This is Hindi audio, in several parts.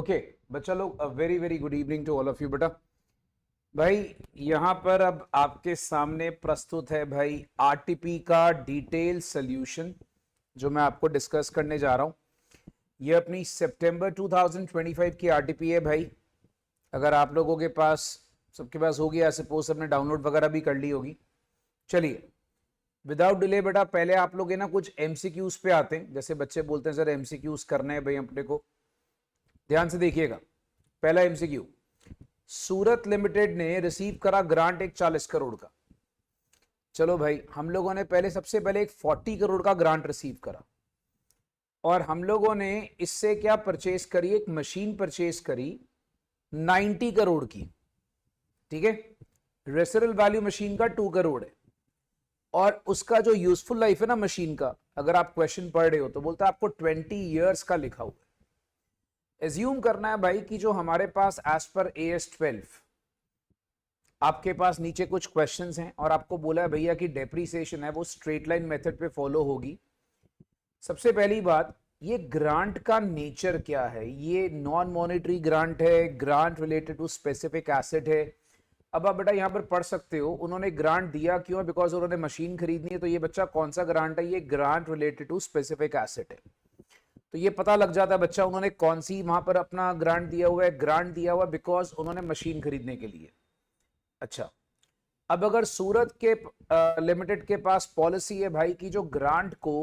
ओके बच्चा लोग, very very good evening to all of you. बेटा भाई यहां पर अब आपके सामने प्रस्तुत है भाई आरटीपी का डिटेल सॉल्यूशन जो मैं आपको डिस्कस करने जा रहा हूं। ये अपनी सितंबर 2025 की आरटीपी है भाई। अगर आप लोगों के पास, सबके पास होगी, आई सपोज सबने डाउनलोड वगैरह भी कर ली होगी। चलिए विदाउट डिले बेटा, पहले आप लोग है ना कुछ एमसीक्यूज पे आते हैं। जैसे बच्चे बोलते हैं सर एमसीक्यूज करने हैं भाई अपने को, ध्यान से देखिएगा। पहला एमसीक्यू, सूरत लिमिटेड ने रिसीव करा ग्रांट एक 40 करोड़ का। चलो भाई, हम लोगों ने पहले सबसे पहले एक 40 करोड़ का ग्रांट रिसीव करा और हम लोगों ने इससे क्या परचेज करी, एक मशीन परचेज करी 90 करोड़ की। ठीक है, रेसिडुअल वैल्यू मशीन का 2 करोड़ है और उसका जो यूजफुल लाइफ है ना मशीन का, अगर आप क्वेश्चन पढ़ रहे हो तो बोलता है आपको 20 ईयर्स का लिखा हुआ है। एज्यूम करना है भाई कि जो हमारे पास एज पर AS12 आपके पास नीचे कुछ क्वेश्चंस हैं और आपको बोला है भैया कि डेप्रीसिएशन है वो स्ट्रेट लाइन मेथड पे फॉलो होगी। सबसे पहली बात, ये ग्रांट का नेचर क्या है? ये नॉन मॉनेटरी ग्रांट है, grant related to specific asset है। अब आप बेटा यहां पर पढ़ सकते हो उन्होंने ग्रांट दिया क्यों है, बिकॉज उन्होंने मशीन खरीदनी है। तो ये बच्चा कौन सा ग्रांट है? ये grant related to specific asset है। तो ये पता लग जाता है बच्चा उन्होंने कौन सी वहां पर अपना ग्रांट दिया हुआ है। ग्रांट दिया हुआ बिकॉज उन्होंने मशीन खरीदने के लिए। अच्छा, अब अगर सूरत के लिमिटेड के पास पॉलिसी है भाई कि जो ग्रांट को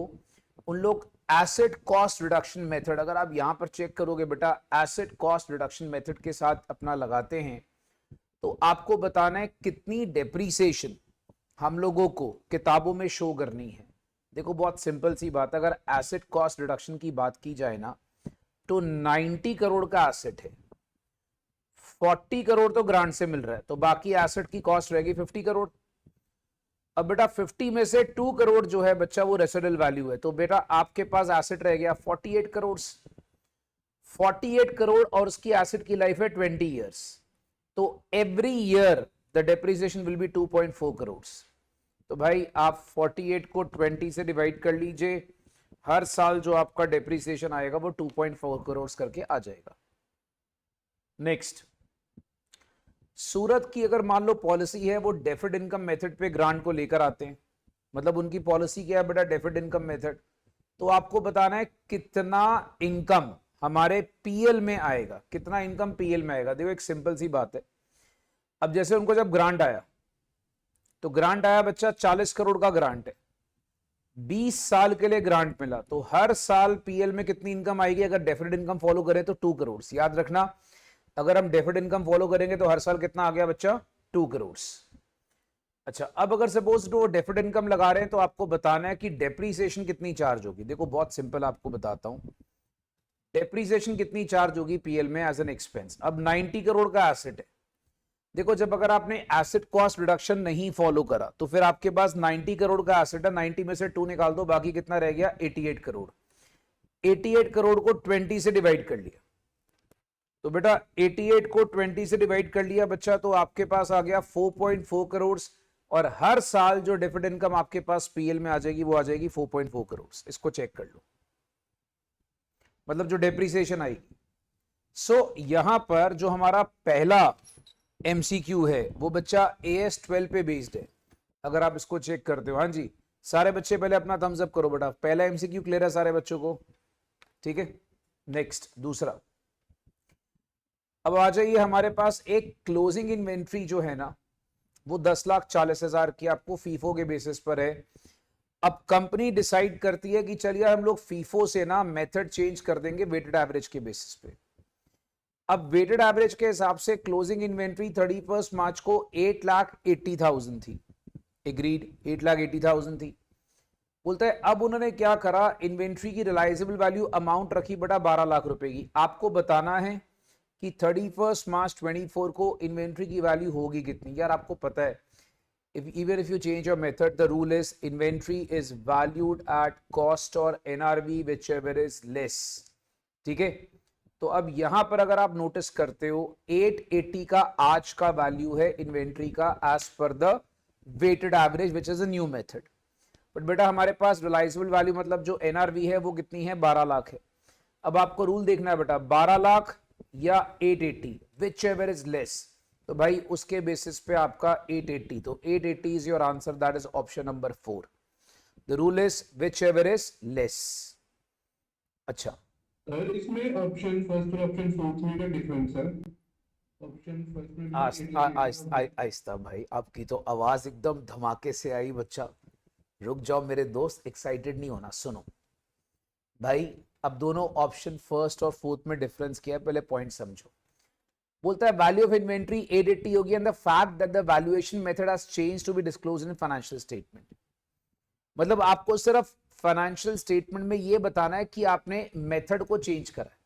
उन लोग एसेट कॉस्ट रिडक्शन मेथड, अगर आप यहां पर चेक करोगे बेटा एसेट कॉस्ट रिडक्शन मेथड के साथ अपना लगाते हैं, तो आपको बताना है कितनी डेप्रीसिएशन हम लोगों को किताबों में शो करनी है। देखो बहुत सिंपल सी बात, अगर एसेट कॉस्ट रिडक्शन की बात की जाए ना तो 90 करोड़ का एसेट है, 40 करोड़ तो ग्रांट से मिल रहा है, तो बाकी एसेट की कॉस्ट रहेगी 50 करोड़। अब बेटा 50 में से 2 करोड़ जो है बच्चा वो रेसिडुअल वैल्यू है, तो बेटा आपके पास एसेट रह गया 48 करोड़। 48 करोड़ और उसकी एसेट की लाइफ है 20 ईयर्स, तो every year the depreciation will be 2.4 crore. तो भाई आप 48 को 20 से डिवाइड कर लीजिए, हर साल जो आपका डेप्रिसिएशन आएगा वो 2.4 करोड़ करके आ जाएगा। नेक्स्ट, सूरत की अगर मान लो पॉलिसी है वो डेफर्ड इनकम मेथड पे ग्रांट को लेकर आते हैं। मतलब उनकी पॉलिसी क्या है बेटा? Deferred income method. तो आपको बताना है कितना इनकम हमारे पीएल में आएगा, कितना इनकम पीएल में आएगा। देखो एक सिंपल सी बात है, अब जैसे उनको जब ग्रांट आया तो ग्रांट आया बच्चा 40 करोड़ का ग्रांट है, 20 साल के लिए ग्रांट मिला, तो हर साल पीएल में कितनी इनकम आएगी? अगर डेफर्ड इनकम फॉलो करें तो 2 करोड़। याद रखना, अगर हम डेफर्ड इनकम फॉलो करेंगे तो हर साल कितना आ गया बच्चा? 2 करोड़। अच्छा, अब अगर सपोज वो डेफर्ड इनकम लगा रहे हैं तो आपको बताना है कि डेप्रीसिएशन कितनी चार्ज होगी। देखो बहुत सिंपल आपको बताता हूं, डेप्रीसिएशन कितनी चार्ज होगी पीएल में एज एन एक्सपेंस। अब 90 करोड़ का एसेट है, देखो जब अगर आपने एसेट कॉस्ट रिडक्शन नहीं फॉलो करा तो फिर आपके पास 90 करोड़ का एसेट है, 90 में से 2 निकाल दो, बाकी कितना रह गया? 88 करोड़। 88 करोड़ को 20 से डिवाइड कर लिया, तो बेटा 88 को 20 से डिवाइड कर लिया बच्चा, तो आपके पास आ गया 4.4 करोड़। और हर साल जो डिविडेंड इनकम आपके पास पीएल में आ जाएगी वो आ जाएगी 4.4 करोड़। इसको चेक कर लो, मतलब जो डेप्रीसिएशन आएगी। सो यहां पर जो हमारा पहला एमसीक्यू है वो बच्चा AS12 पे बेस्ड है। अगर आप इसको चेक करते हो, हाँ जी सारे बच्चे पहले अपना थम्स अप करो बेटा, पहला एमसीक्यू क्लियर है सारे बच्चों को? ठीक है, नेक्स्ट दूसरा। अब आ जाइए, हमारे पास एक क्लोजिंग इन्वेंट्री जो है ना वो 10,40,000 की आपको फीफो के बेसिस पर है। अब कंपनी डिसाइड करती है कि चलिए हम लोग फीफो से ना मेथड चेंज कर देंगे वेटेड एवरेज के बेसिस पे। अब वेटेड एवरेज के हिसाब से क्लोजिंग इन्वेंट्री 31 मार्च को 8,80,000 थी। एग्रीड, 8,80,000 थी। बोलते हैं अब उन्होंने क्या करा, इन्वेंट्री की रिलाइजेबल वैल्यू अमाउंट रखी बेटा 12 लाख रुपए की। आपको बताना है कि 31 मार्च 24 को इन्वेंट्री की वैल्यू होगी कितनी। यार आपको पता है, even if you change your method, the rule is inventory is valued at cost or NRV whichever is less। ठीक है, तो अब यहां पर अगर आप नोटिस करते हो 880 का आज का वैल्यू है इन्वेंट्री का as per the weighted average which is a new method. But बेटा हमारे पास रिलाइजेबल वैल्यू मतलब जो NRV है वो कितनी है? 12 लाख है। अब आपको रूल देखना है बेटा, 12 लाख या 880, विच एवर इज लेस, तो भाई उसके बेसिस पे आपका 880, तो 880 is your answer, that is option number 4। The rule is which ever is less. अच्छा, सर इसमें ऑप्शन फर्स्ट और ऑप्शन फोर्थ में क्या डिफरेंस है? ऑप्शन फर्स्ट में भी 888 आहिस्ता भाई, आपकी तो आवाज एकदम धमाके से आई बच्चा। रुक जाओ मेरे दोस्त, एक्साइटेड नहीं होना, सुनो भाई। अब दोनों ऑप्शन फर्स्ट और फोर्थ में डिफरेंस क्या है, पहले पॉइंट समझो। बोलता है वैल्यू ऑफ इन्वेंट्री 880 होगी and the fact that the valuation method has changed to be disclosed in financial statement. मतलब आपको सिर्फ फाइनेंशियल स्टेटमेंट में ये बताना है कि आपने मेथड को चेंज करा है,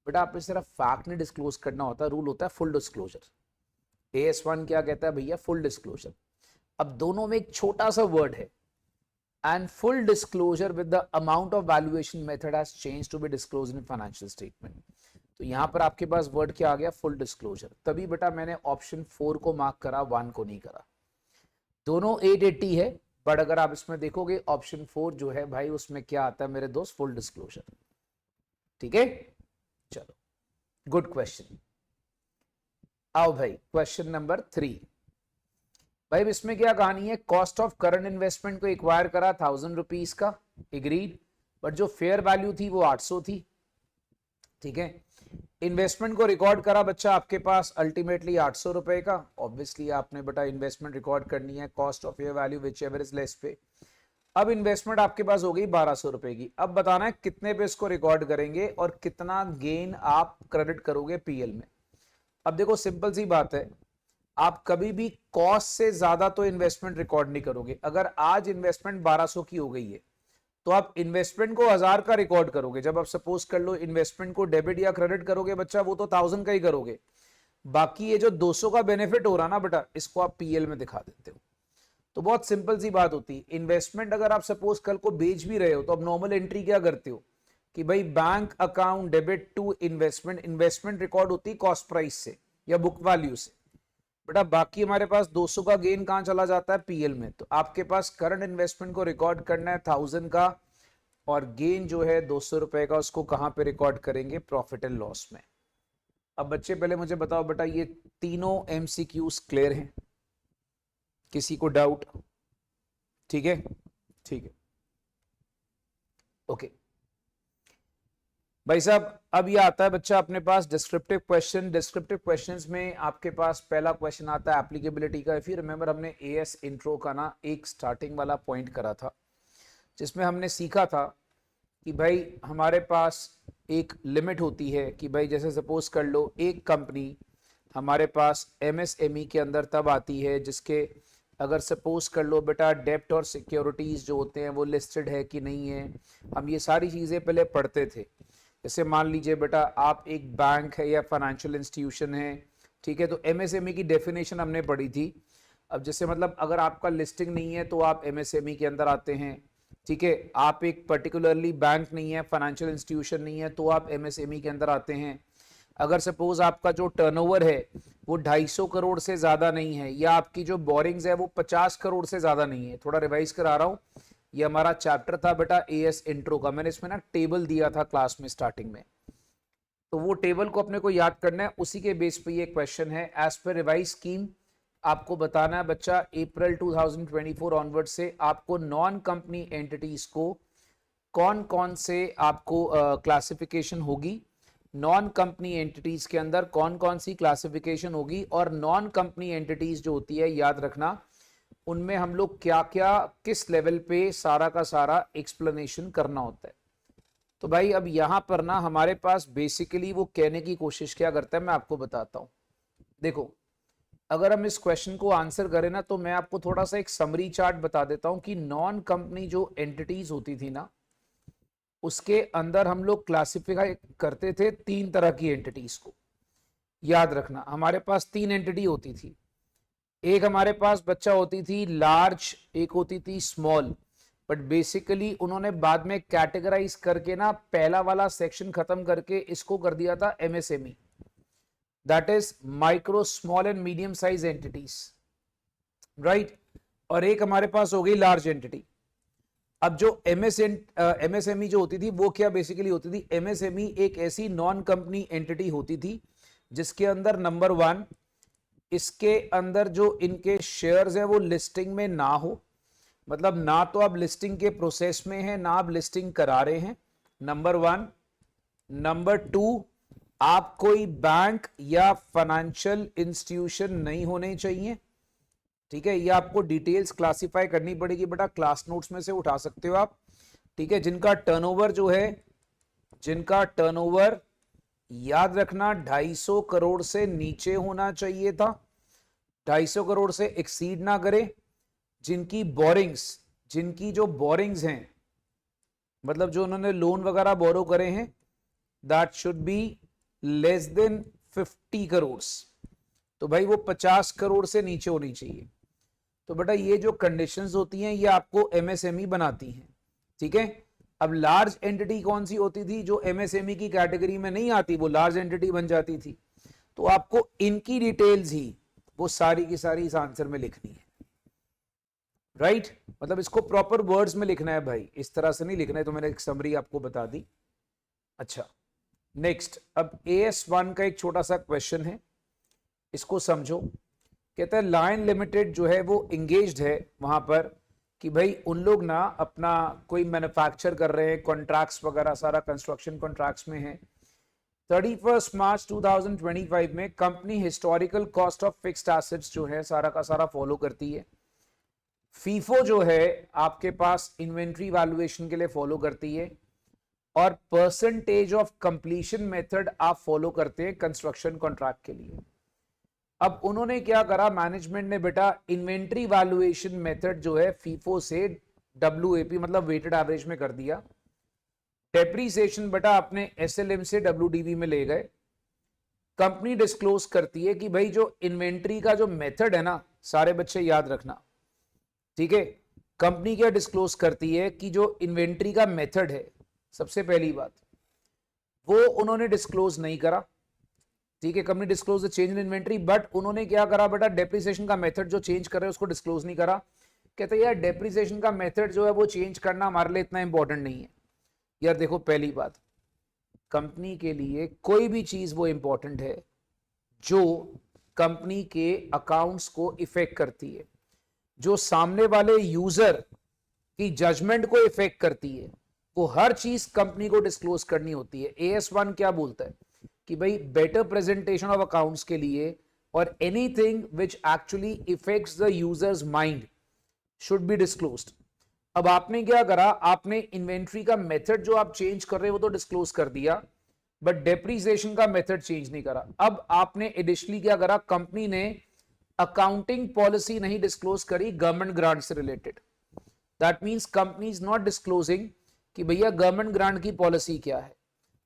बेटा आपने सिर्फ फैक्ट नहीं डिस्क्लोज करना होता, रूल होता है फुल डिस्क्लोजर। AS1 क्या कहता है भैया, फुल डिस्क्लोजर। अब दोनों में एक छोटा सा वर्ड है, and full disclosure with the amount of valuation method has changed to be disclosed in financial statement। तो यहां पर आपके पास वर्ड क्या आ गया, फुल डिस्क्लोजर। तभी बेटा मैंने ऑप्शन 4 को मार्क करा, 1 को नहीं करा। दोनों 880 है, बट अगर आप इसमें देखोगे ऑप्शन 4 जो है भाई, उसमें क्या आता है मेरे दोस्त, फुल डिस्क्लोजर। ठीक है, चलो गुड क्वेश्चन। आओ भाई क्वेश्चन नंबर 3। भाई इसमें क्या कहानी है, कॉस्ट ऑफ करंट इन्वेस्टमेंट को एक्वायर करा 1000 रुपीज का, एग्रीड, बट जो फेयर वैल्यू थी वो 800 थी। ठीक है, इन्वेस्टमेंट को रिकॉर्ड करा बच्चा आपके पास अल्टीमेटली 800 रुपए का। ऑब्वियसली आपने बेटा इन्वेस्टमेंट रिकॉर्ड करनी है cost of fair value which ever is less पे। अब इन्वेस्टमेंट आपके पास हो गई 1200 रुपए की। अब बताना है कितने पे इसको रिकॉर्ड करेंगे और कितना गेन आप क्रेडिट करोगे पीएल में। अब देखो सिंपल सी बात है, आप कभी भी कॉस्ट से ज्यादा तो इन्वेस्टमेंट रिकॉर्ड नहीं करोगे। अगर आज इन्वेस्टमेंट 1200 की हो गई है तो आप इन्वेस्टमेंट को 1000 का रिकॉर्ड करोगे। जब आप सपोज कर लो इन्वेस्टमेंट को डेबिट या क्रेडिट करोगे बच्चा, वो तो 1000 का ही करोगे। बाकी ये जो 200 का बेनिफिट हो रहा ना बेटा, इसको आप पीएल में दिखा देते हो। तो बहुत सिंपल सी बात होती है, इन्वेस्टमेंट अगर आप सपोज कल को बेच भी रहे हो तो अब नॉर्मल एंट्री क्या करते हो कि भाई bank account debit to investment, investment record होती है कॉस्ट प्राइस से या बुक वैल्यू से। बेटा बाकी हमारे पास 200 का गेन कहां चला जाता है, पीएल में। तो आपके पास करंट इन्वेस्टमेंट को रिकॉर्ड करना है 1000 का, और गेन जो है 200 रुपए का, उसको कहां पे रिकॉर्ड करेंगे, प्रॉफिट एंड लॉस में। अब बच्चे पहले मुझे बताओ बेटा, ये तीनों एमसीक्यूज क्लियर हैं, किसी को डाउट? ठीक है, ठीक है, ओके भाई साहब। अब ये आता है बच्चा अपने पास डिस्क्रिप्टिव क्वेश्चन। डिस्क्रिप्टिव क्वेश्चंस में आपके पास पहला क्वेश्चन आता है एप्लीकेबिलिटी का। इफ यू रिमेंबर, हमने एएस इंट्रो का ना एक स्टार्टिंग वाला पॉइंट करा था, जिसमें हमने सीखा था कि भाई हमारे पास एक लिमिट होती है कि भाई जैसे सपोज कर लो एक कंपनी हमारे पास एमएसएमई के अंदर तब आती है जिसके अगर सपोज कर लो बेटा डेप्ट और सिक्योरिटीज जो होते हैं वो लिस्टेड है कि नहीं है। हम ये सारी चीजें पहले पढ़ते थे। जैसे मान लीजिए बेटा आप एक बैंक है या फाइनेंशियल इंस्टीट्यूशन है, ठीक है, तो एमएसएमई की डेफिनेशन हमने पढ़ी थी। अब जैसे मतलब अगर आपका लिस्टिंग नहीं है तो आप एमएसएमई के अंदर आते हैं। ठीक है, आप एक पर्टिकुलरली बैंक नहीं है, फाइनेंशियल इंस्टीट्यूशन नहीं है, तो आप एमएसएमई के अंदर आते हैं। अगर सपोज आपका जो टर्नओवर है वो 250 करोड़ से ज्यादा नहीं है, या आपकी जो बोरिंग्स है वो 50 करोड़ से ज्यादा नहीं है। थोड़ा रिवाइज करा रहा हूं, ये हमारा चैप्टर था बेटा एएस इंट्रो का। मैंने इसमें ना टेबल दिया था क्लास में स्टार्टिंग में, तो वो टेबल को अपने को याद करना है, उसी के बेस पे ये क्वेश्चन है। एज पर रिवाइज स्कीम आपको बताना है बच्चा, अप्रैल 2024 ऑनवर्ड से आपको नॉन कंपनी एंटिटीज को कौन कौन से आपको क्लासिफिकेशन होगी, नॉन कंपनी एंटिटीज के अंदर कौन कौन सी क्लासिफिकेशन होगी, और नॉन कंपनी एंटिटीज जो होती है याद रखना उनमें हम लोग क्या क्या किस लेवल पे सारा का सारा एक्सप्लेनेशन करना होता है। तो भाई अब यहां पर ना हमारे पास बेसिकली वो कहने की कोशिश क्या करता है, मैं आपको बताता हूं। देखो अगर हम इस क्वेश्चन को आंसर करें ना, तो मैं आपको थोड़ा सा एक समरी चार्ट बता देता हूं कि नॉन कंपनी जो एंटिटीज होती थी ना, उसके अंदर हम लोग क्लासिफाई करते थे 3 तरह की एंटिटीज को। याद रखना हमारे पास 3 एंटिटी होती थी। एक हमारे पास बच्चा होती थी लार्ज, एक होती थी स्मॉल, बट बेसिकली उन्होंने बाद में कैटेगराइज करके ना पहला वाला सेक्शन खत्म करके इसको कर दिया था MSME, that is micro small and medium size entities, right. और एक हमारे पास हो गई लार्ज एंटिटी। अब जो एमएसएमई जो होती थी वो क्या बेसिकली होती थी, एमएसएमई एक ऐसी नॉन कंपनी एंटिटी होती थी जिसके अंदर नंबर 1, इसके अंदर जो इनके शेयर्स है वो लिस्टिंग में ना हो, मतलब ना तो आप लिस्टिंग के प्रोसेस में हैं ना आप लिस्टिंग करा रहे हैं, नंबर 1। नंबर 2, आप कोई बैंक या फाइनेंशियल इंस्टीट्यूशन नहीं होने चाहिए, ठीक है। ये आपको डिटेल्स क्लासिफाई करनी पड़ेगी बेटा, क्लास नोट्स में से उठा सकते हो आप, ठीक है। जिनका टर्नओवर जो है, जिनका टर्नओवर याद रखना 250 करोड़ से नीचे होना चाहिए था, 250 करोड़ से एक्सीड ना करे। जिनकी बोरिंग्स, जिनकी जो बोरिंग्स हैं, मतलब जो उन्होंने लोन वगैरह बोरो करे हैं, that should be less than 50 crore, तो भाई वो 50 करोड़ से नीचे होनी चाहिए। तो बेटा ये जो कंडीशंस होती हैं ये आपको एमएसएमई बनाती हैं, ठीक है। अब लार्ज एंटिटी कौन सी होती थी, जो एमएसएमई की कैटेगरी में नहीं आती, वो लार्ज एंटिटी बन जाती थी। तो आपको इनकी डिटेल्स ही वो सारी की सारी इस आंसर में लिखनी है, राइट। मतलब इसको प्रॉपर वर्ड्स में लिखना है भाई, इस तरह से नहीं लिखना है। तो मैंने एक समरी आपको बता दी। अच्छा, नेक्स्ट, अब AS1 का एक छोटा सा क्वेश्चन है, इसको समझो। कहता है लायन लिमिटेड जो है वो इंगेज्ड है वहां पर कि भाई उन लोग ना अपना कोई मैन्युफैक्चर कर रहे हैं, कॉन्ट्रैक्ट्स वगैरह सारा कंस्ट्रक्शन कॉन्ट्रैक्ट्स में है। 31 मार्च 2025 में company historical cost of fixed assets जो है सारा का सारा फॉलो करती है। फीफो जो है आपके पास इन्वेंट्री वैल्यूएशन के लिए फॉलो करती है, और परसेंटेज ऑफ कंप्लीशन मेथड आप फॉलो करते हैं कंस्ट्रक्शन कॉन्ट्रैक्ट के लिए। अब उन्होंने क्या करा, मैनेजमेंट ने बेटा इन्वेंट्री वैल्यूएशन मेथड जो है फीफो से WAP मतलब वेटेड एवरेज में कर दिया। डेप्रीसिएशन बेटा अपने SLM से WDV में ले गए। कंपनी डिस्क्लोज करती है कि भाई जो इन्वेंट्री का जो मेथड है ना, सारे बच्चे याद रखना, ठीक है। कंपनी क्या डिस्क्लोज करती है कि जो इन्वेंट्री का मेथड है, सबसे पहली बात वो उन्होंने डिस्क्लोज नहीं करा, ठीक है। Company disclose the change in inventory, but उन्होंने क्या करा बेटा, डेप्रिसिएशन का मेथड जो चेंज कर रहे हैं उसको डिस्क्लोज नहीं करा। कहते हैं यार डेप्रिसिएशन का मेथड जो है वो चेंज करना हमारे लिए इतना इंपॉर्टेंट नहीं है। यार देखो, पहली बात, कंपनी के लिए कोई भी चीज वो इंपॉर्टेंट है जो कंपनी के अकाउंट्स को इफेक्ट करती है, जो सामने वाले यूजर की जजमेंट को इफेक्ट करती है, वो हर चीज कंपनी को डिस्क्लोज करनी होती है। AS1 क्या बोलता है कि भाई बेटर प्रेजेंटेशन ऑफ अकाउंट्स के लिए और anything which actually effects the users mind should be disclosed. अब आपने क्या करा, आपने इन्वेंट्री का मेथड जो आप चेंज कर रहे हो वो तो डिस्क्लोज कर दिया, बट डेप्रिसिएशन का मेथड चेंज नहीं करा। अब आपने एडिशनली क्या करा, कंपनी ने अकाउंटिंग पॉलिसी नहीं डिस्क्लोज करी गवर्नमेंट ग्रांट से related. That means company is not disclosing कि भैया गवर्नमेंट ग्रांट की पॉलिसी क्या है।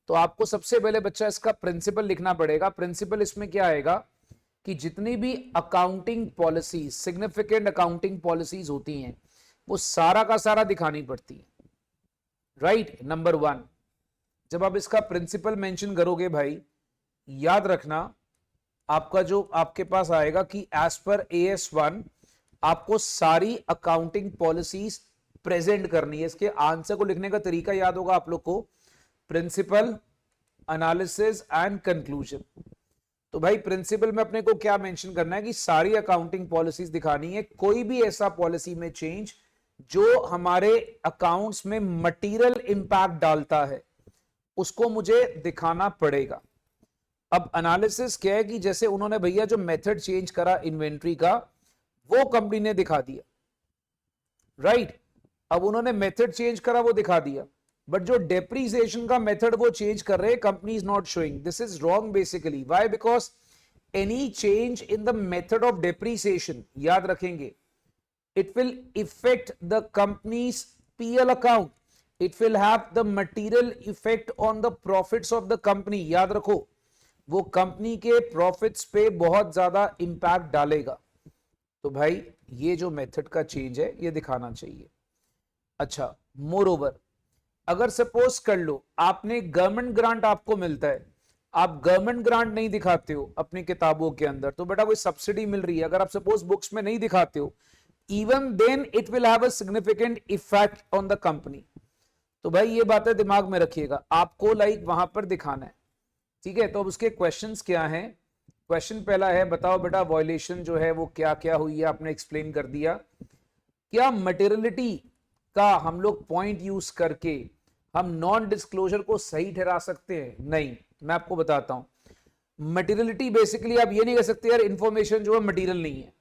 तो आपको सबसे पहले बच्चा इसका प्रिंसिपल लिखना पड़ेगा। प्रिंसिपल इसमें क्या आएगा कि जितनी भी accounting policy, significant accounting policies होती हैं वो सारा का सारा दिखानी पड़ती है, राइट। नंबर 1, जब आप इसका प्रिंसिपल मेंशन करोगे भाई, याद रखना आपका जो आपके पास आएगा कि एज पर AS1 आपको सारी अकाउंटिंग पॉलिसीज प्रेजेंट करनी है। इसके आंसर को लिखने का तरीका याद होगा आप लोग को, प्रिंसिपल, एनालिसिस एंड कंक्लूजन। तो भाई प्रिंसिपल में अपने को क्या मेंशन करना है कि सारी अकाउंटिंग पॉलिसीज दिखानी है। कोई भी ऐसा पॉलिसी में चेंज जो हमारे अकाउंट्स में मटेरियल इंपैक्ट डालता है उसको मुझे दिखाना पड़ेगा। अब एनालिसिस क्या है कि जैसे उन्होंने भैया जो मेथड चेंज करा इन्वेंट्री का वो कंपनी ने दिखा दिया, राइट। अब उन्होंने मेथड चेंज करा वो दिखा दिया, बट जो डेप्रिसिएशन का मेथड वो चेंज कर रहे हैं company is not showing. This is wrong basically. Why? Because any change in the method of depreciation, याद रखेंगे, it will affect the company's PL account. It will have the material effect on the profits of the company. याद रखो, वो कंपनी के प्रॉफिट्स पे बहुत ज्यादा इंपैक्ट डालेगा। तो भाई ये जो मेथड का चेंज है ये दिखाना चाहिए। अच्छा, मोर ओवर, अगर सपोज कर लो आपने गवर्नमेंट ग्रांट आपको मिलता है, आप गवर्नमेंट ग्रांट नहीं दिखाते हो अपनी किताबों के अंदर, तो बेटा कोई सब्सिडी मिल रही है, अगर आप सपोज बुक्स में नहीं दिखाते हो even then it will have a significant effect on the company. तो भाई ये बातें दिमाग में रखिएगा, आपको लाइक वहां पर दिखाना है, ठीक है। तो अब उसके क्वेश्चंस क्या हैं? क्वेश्चन पहला है, बताओ बेटा वॉयलेशन जो है वो क्या क्या हुई है, आपने एक्सप्लेन कर दिया। क्या मटेरियलिटी का हम लोग पॉइंट यूज करके हम नॉन डिस्क्लोजर को सही ठहरा सकते हैं? नहीं, मैं आपको बताता हूं। मटेरियलिटी बेसिकली आप ये नहीं कह सकते यार इंफॉर्मेशन जो है मटेरियल नहीं है,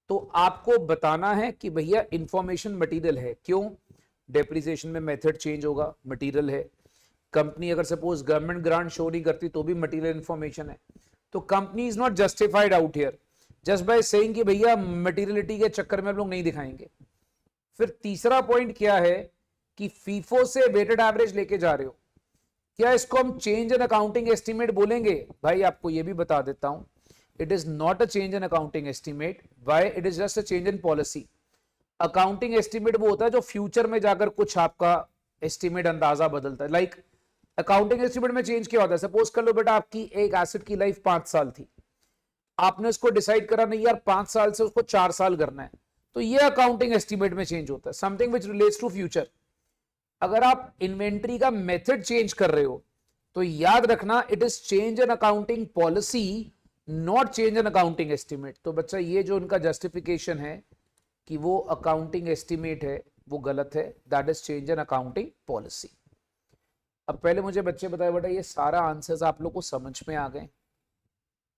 तो आपको बताना है कि भैया इंफॉर्मेशन मटेरियल है। क्यों? डेप्रिसिएशन में मेथड चेंज होगा, मटेरियल है। कंपनी अगर सपोज गवर्नमेंट ग्रांट शो नहीं करती तो भी मटेरियल इंफॉर्मेशन है। तो company is not justified out here just by saying कि भैया मटेरियलिटी के चक्कर में हम लोग नहीं दिखाएंगे। फिर तीसरा पॉइंट क्या है कि फीफो से वेटेड एवरेज लेके जा रहे हो, क्या इसको हम चेंज इन अकाउंटिंग एस्टीमेट बोलेंगे? भाई आपको यह भी बता देता हूं, it is not a change in accounting estimate. Why? It is just a change in policy. Accounting estimate वो होता है जो फ्यूचर में जाकर कुछ आपका एस्टीमेट अंदाजा बदलता है। लाइक अकाउंटिंग एस्टीमेट में चेंज क्या होता है? सपोज कर लो बेटा आपकी एक एसेट की लाइफ 5 साल थी, आपने उसको डिसाइड करा नहीं यार 5 साल से उसको 4 साल करना है, तो ये अकाउंटिंग एस्टीमेट में चेंज होता है, something which relates to future. अगर आप इन्वेंट्री का मेथड चेंज कर रहे हो तो याद रखना it is change in accounting policy, not change in accounting estimate. तो बच्चा ये जो उनका जस्टिफिकेशन है कि वो अकाउंटिंग एस्टीमेट है वो गलत है, that is change in accounting policy. अब पहले मुझे बच्चे बताए बेटा ये सारा आंसर्स आप लोग को समझ में आ गए?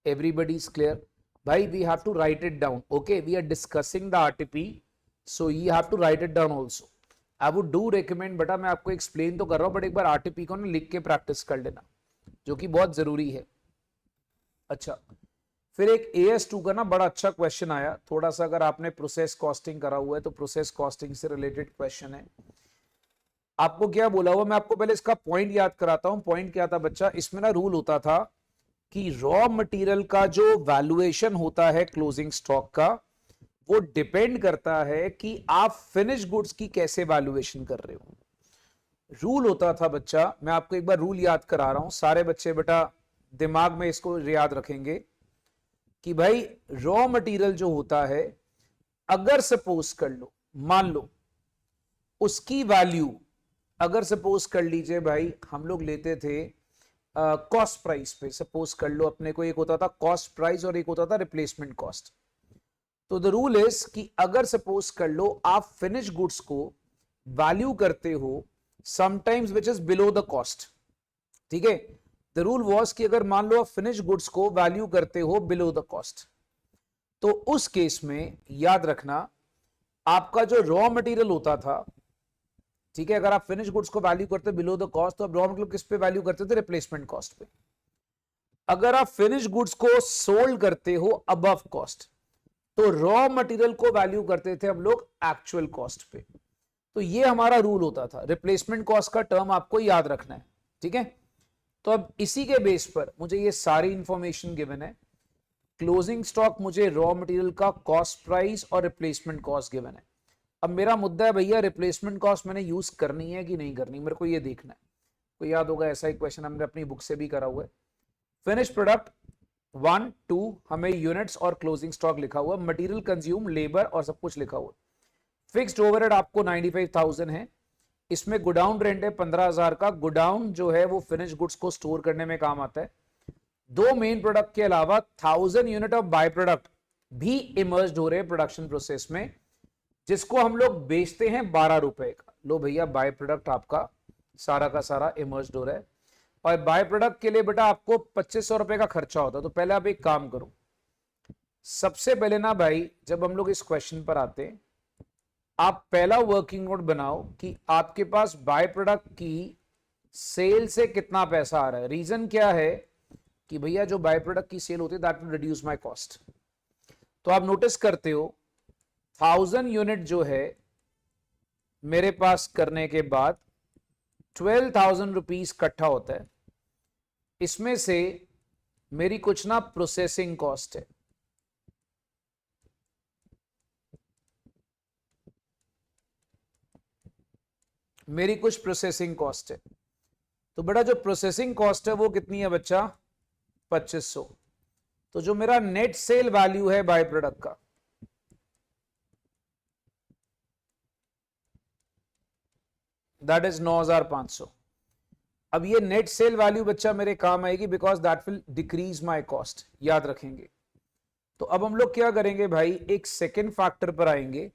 Everybody is clear? भाई we have to write it down, okay? We are discussing the RTP, so you have to write it down also. I would do recommend बेटा, मैं आपको एक्सप्लेन तो कर रहा हूं बट एक बार आरटीपी को ना लिख के प्रैक्टिस कर लेना, जो कि बहुत जरूरी है। अच्छा, फिर एक AS2 का ना बड़ा अच्छा क्वेश्चन आया, थोड़ा सा अगर आपने प्रोसेस कॉस्टिंग करा हुआ है तो प्रोसेस कॉस्टिंग से रिलेटेड क्वेश्चन है। आपको क्या बोला हुआ, मैं आपको पहले इसका पॉइंट याद कराता हूं। पॉइंट क्या था बच्चा, इसमें ना रूल होता था कि रॉ मटेरियल का जो वैल्यूएशन होता है क्लोजिंग स्टॉक का, वो डिपेंड करता है कि आप फिनिश गुड्स की कैसे वैल्यूएशन कर रहे हो। रूल होता था बच्चा, मैं आपको एक बार रूल याद करा रहा हूं, सारे बच्चे बेटा दिमाग में इसको याद रखेंगे कि भाई रॉ मटेरियल जो होता है, अगर सपोज कर लो, मान लो उसकी वैल्यू, अगर सपोज कर लीजिए भाई हम लोग लेते थे कॉस्ट प्राइस पे, सपोज कर लो अपने को एक होता था कॉस्ट प्राइस और एक होता था रिप्लेसमेंट कॉस्ट। तो द रूल इज कि अगर सपोज कर लो आप फिनिश गुड्स को वैल्यू करते हो sometimes which is below the cost, ठीक है? द रूल वॉज कि अगर मान लो आप फिनिश गुड्स को वैल्यू करते हो बिलो द कॉस्ट, तो उस केस में याद रखना आपका जो रॉ मटेरियल होता था, ठीक है, अगर आप फिनिश गुड्स को वैल्यू करते बिलो द कॉस्ट तो आप रॉ मटेरियल किस पे वैल्यू करते थे? रिप्लेसमेंट कॉस्ट पे। अगर आप फिनिश गुड्स को सोल्ड करते हो अबव कॉस्ट तो रॉ मटेरियल को वैल्यू करते थे हम लोग एक्चुअल कॉस्ट पे। तो ये हमारा रूल होता था। रिप्लेसमेंट कॉस्ट का टर्म आपको याद रखना है, ठीक है? तो अब इसी के बेस पर मुझे ये सारी इंफॉर्मेशन गिवन है। क्लोजिंग स्टॉक मुझे रॉ मटेरियल का कॉस्ट प्राइस और रिप्लेसमेंट कॉस्ट गिवन है। अब मेरा मुद्दा है भैया रिप्लेसमेंट कॉस्ट मैंने यूज करनी है कि नहीं करनी, मेरे को ये देखना है। कोई याद होगा ऐसा ही क्वेश्चन हमने अपनी बुक से भी करा हुआ है। फिनिश प्रोडक्ट 1 2 हमें यूनिट्स और क्लोजिंग स्टॉक लिखा हुआ, मटेरियल कंज्यूम, लेबर और सब कुछ लिखा हुआ। फिक्स्ड ओवरहेड आपको 95,000 है, इसमें गोडाउन रेंट है 15,000 का। गोडाउन जो है वो फिनिश गुड्स को स्टोर करने में काम आता है। 2 मेन प्रोडक्ट के अलावा 1000 यूनिट ऑफ बाय प्रोडक्ट भी इमर्ज हो रहे हैं प्रोडक्शन प्रोसेस में, जिसको हम लोग बेचते हैं 12 रुपए का। लो भैया बाय प्रोडक्ट आपका सारा का सारा इमर्ज हो रहा है, और बाय प्रोडक्ट के लिए बेटा आपको 2500 रुपए का खर्चा होता है। तो पहले आप एक काम करो, सबसे पहले ना भाई जब हम लोग इस क्वेश्चन पर आते हैं, आप पहला वर्किंग नोट बनाओ कि आपके पास बाय प्रोडक्ट की सेल से कितना पैसा आ रहा है। रीजन क्या है कि भैया जो बाय प्रोडक्ट की सेल होती है that will reduce my cost. तो आप नोटिस करते हो 1000 यूनिट जो है मेरे पास करने के बाद 12,000 रुपीज इकट्ठा होता है। इसमें से मेरी कुछ ना प्रोसेसिंग कॉस्ट है, मेरी कुछ प्रोसेसिंग कॉस्ट है। तो बेटा जो प्रोसेसिंग कॉस्ट है वो कितनी है बच्चा? 2500। तो जो मेरा नेट सेल वैल्यू है बाय प्रोडक्ट का, दैट इज 9,500। अब ये नेट सेल वैल्यू बच्चा मेरे काम आएगी because that will decrease my cost, याद रखेंगे। तो अब हम लोग क्या करेंगे भाई, एक सेकेंड फैक्टर पर आएंगे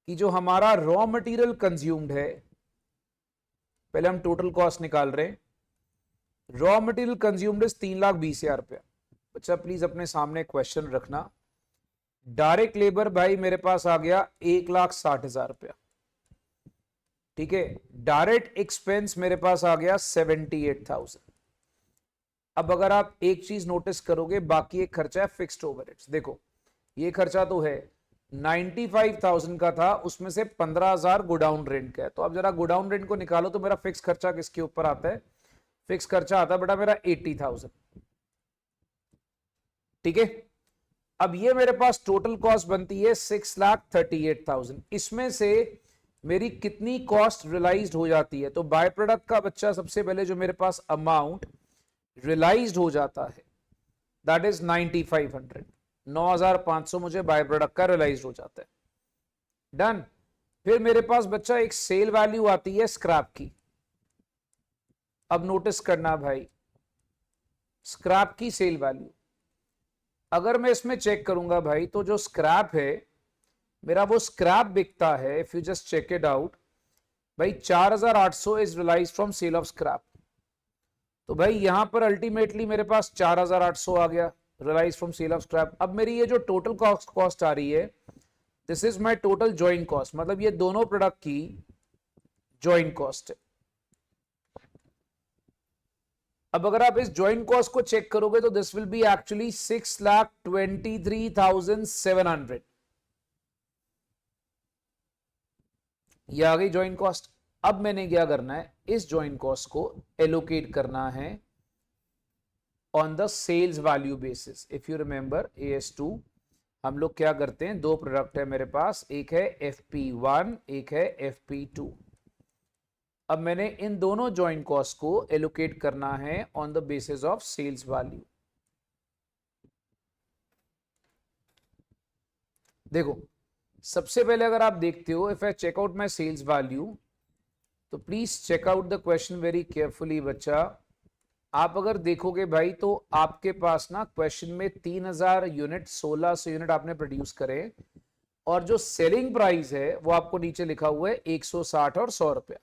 कि जो हमारा रॉ मटेरियल कंज्यूम्ड है, पहले हम टोटल कॉस्ट निकाल रहे हैं। रॉ मटेरियल कंज्यूम्ड इज 3,20,000 रुपया। बच्चा प्लीज अपने सामने क्वेश्चन रखना। डायरेक्ट लेबर भाई मेरे पास आ गया 1,60,000 रुपया, ठीक है। डायरेक्ट एक्सपेंस मेरे पास आ गया 78,000। अब अगर आप एक चीज नोटिस करोगे, बाकी एक खर्चा है फिक्स्ड ओवरहेड्स। देखो ये खर्चा तो है 95,000 का था, उसमें से 15,000 गोडाउन रेंट का है। तो अब जरा गोडाउन रेंट को निकालो तो मेरा फिक्स खर्चा किसके ऊपर आता है, फिक्स खर्चा आता है बेटा मेरा 80,000, ठीक है। अब ये मेरे पास टोटल कॉस्ट बनती है 6,38,000। इसमें से मेरी कितनी कॉस्ट रियलाइज्ड हो जाती है, तो बाय प्रोडक्ट का बच्चा सबसे पहले जो मेरे पास अमाउंट रियलाइज्ड हो जाता है दैट इज 9,500। 9,500 मुझे बाय प्रोडक्ट का रियलाइज्ड हो जाता है। डन। फिर मेरे पास बच्चा एक सेल वैल्यू आती है स्क्रैप की। अब नोटिस करना भाई, स्क्रैप की सेल वैल्यू अगर मैं इसमें चेक करूंगा भाई, तो जो स्क्रैप है मेरा, वो स्क्रैप बिकता है, if you just check it out भाई, 4,800 is realised from sale of scrap. तो भाई यहां पर अल्टीमेटली मेरे पास 4,800 आ गया realise from sale of scrap. अब मेरी ये जो टोटल कॉस्ट आ रही है, this is my total joint cost, मतलब ये दोनों प्रोडक्ट की जॉइंट कॉस्ट है। अब अगर आप इस जॉइंट कॉस्ट को चेक करोगे तो दिस विल बी एक्चुअली 6,23,700। ये आ गई जॉइंट कॉस्ट। अब मैंने क्या करना है, इस जॉइंट कॉस्ट को एलोकेट करना है on the sales value basis. If you remember AS2 हम लोग क्या करते हैं, दो प्रोडक्ट है मेरे पास, एक है FP1 एक है FP2। अब मैंने इन दोनों जॉइंट कॉस्ट को एलोकेट करना है on the basis of sales value. देखो सबसे पहले अगर आप देखते हो, if I check out my sales value, तो please check out the question very carefully बच्चा। आप अगर देखोगे भाई तो आपके पास ना क्वेश्चन में 3,000 यूनिट 1,600 यूनिट आपने प्रोड्यूस करे, और जो सेलिंग प्राइस है वो आपको नीचे लिखा हुआ है 160 और 100 रुपया।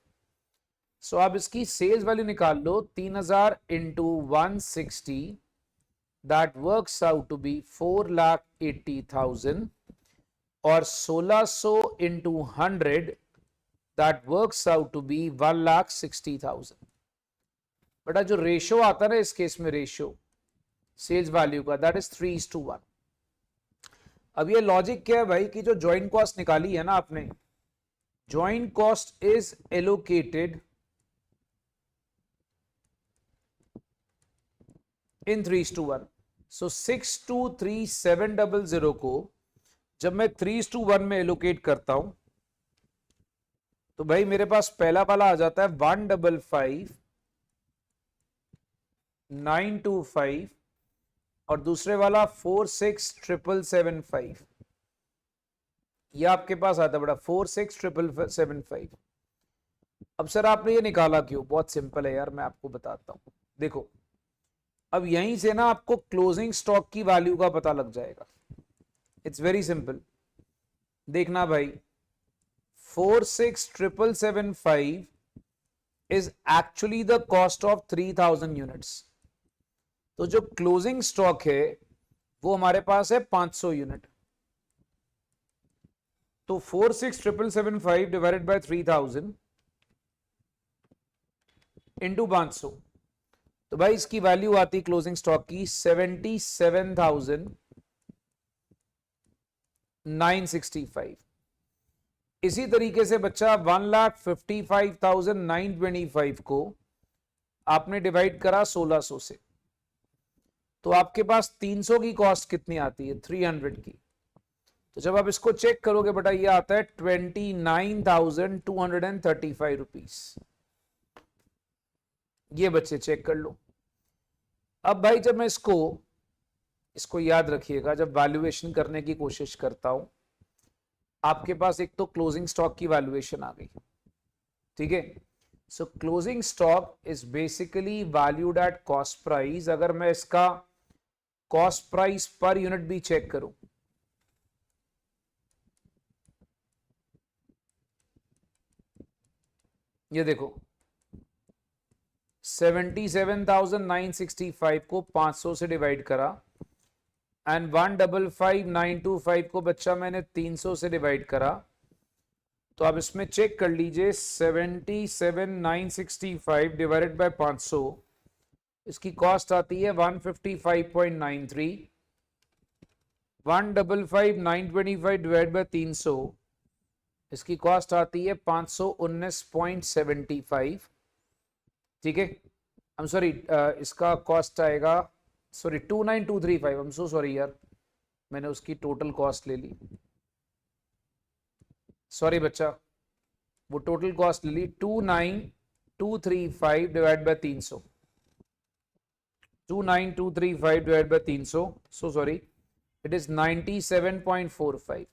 सो आप इसकी सेल्स वैल्यू निकाल लो, 3,000 into 160 that works out to be 4,80,000, और 1,600 into 100 that works out to be 1,60,000। बेटा जो रेशो आता है ना इस केस में, रेशो सेल्स वैल्यू का, दैट इज 3:1। अब ये लॉजिक क्या है भाई कि जो जॉइंट कॉस्ट निकाली है ना आपने, जॉइंट कॉस्ट इज एलोकेटेड इन 3:1। सो 623,700 को जब मैं 3:1 में एलोकेट करता हूं तो भाई मेरे पास पहला वाला आ जाता है 155,925 और दूसरे वाला 46,775। ये आपके पास आता है बेटा 46,775। अब सर आपने ये निकाला क्यों, बहुत सिंपल है यार, मैं आपको बताता हूं। देखो अब यहीं से ना आपको क्लोजिंग स्टॉक की वैल्यू का पता लग जाएगा। It's very simple. देखना भाई 46,775 is actually the cost of 3,000 units. तो जो क्लोजिंग स्टॉक है वो हमारे पास है 500 यूनिट। तो 46,775 डिवाइडेड बाय 3,000 इंटू 500, तो भाई इसकी वैल्यू आती क्लोजिंग स्टॉक की 77,965। इसी तरीके से बच्चा 1,55,925 को आपने डिवाइड करा 1,600 से, तो आपके पास 300 की कॉस्ट कितनी आती है, 300 की। तो जब आप इसको चेक करोगे बेटा ये आता है 29,235 रुपीस। ये बच्चे चेक कर लो। अब भाई जब मैं इसको याद रखिएगा, जब वैल्यूएशन करने की कोशिश करता हूं, आपके पास एक तो क्लोजिंग स्टॉक की वैल्यूएशन आ गई, ठीक है। सो closing stock is basically valued at cost price. अगर मैं इसका कॉस्ट प्राइस पर यूनिट भी चेक करूं, ये देखो 77,965 को 500 से डिवाइड करा एंड 155,925 को बच्चा मैंने 300 से डिवाइड करा। तो आप इसमें चेक कर लीजिए 77,965 डिवाइडेड बाय 500, इसकी कॉस्ट आती है 155.93। 155,925 डिवाइड बाय 300, इसकी कॉस्ट आती है 519.75। ठीक है, आई एम सॉरी, इसका कॉस्ट आएगा, sorry 29,235। I am so sorry यार, मैंने उसकी टोटल कॉस्ट ले ली, सॉरी बच्चा, वो टोटल कॉस्ट ले ली 29,235 divide by 300। 29,235 divide by 300, so sorry, it is 97.45।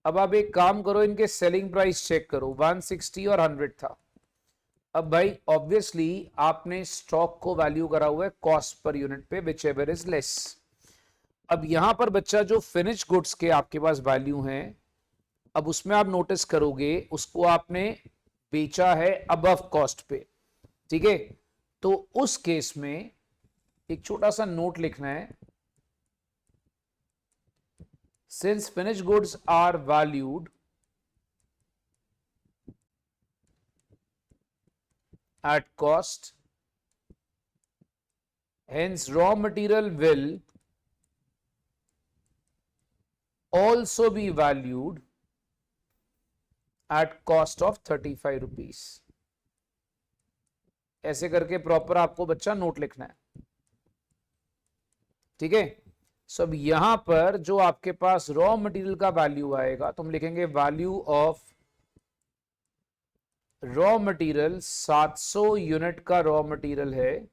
अब आप एक काम करो, इनके सेलिंग प्राइस चेक करो, 160 और 100 था। अब भाई ऑब्वियसली आपने स्टॉक को वैल्यू करा हुआ है कॉस्ट पर यूनिट पे, विच एवर इज लेस। अब यहां पर बच्चा जो फिनिश गुड्स के आपके पास वैल्यू हैं, अब उसमें आप नोटिस करोगे उसको आपने बेचा है अबव कॉस्ट पे। ठीक है, तो उस केस में एक छोटा सा नोट लिखना है, since finish goods are valued at cost, hence raw material will also be valued at cost of 35 rupees। ऐसे करके प्रॉपर आपको बच्चा नोट लिखना है। ठीक है, सो अब यहां पर जो आपके पास रॉ मटेरियल का वैल्यू आएगा, तो हम लिखेंगे value of raw material, 700 unit का रॉ मटेरियल है,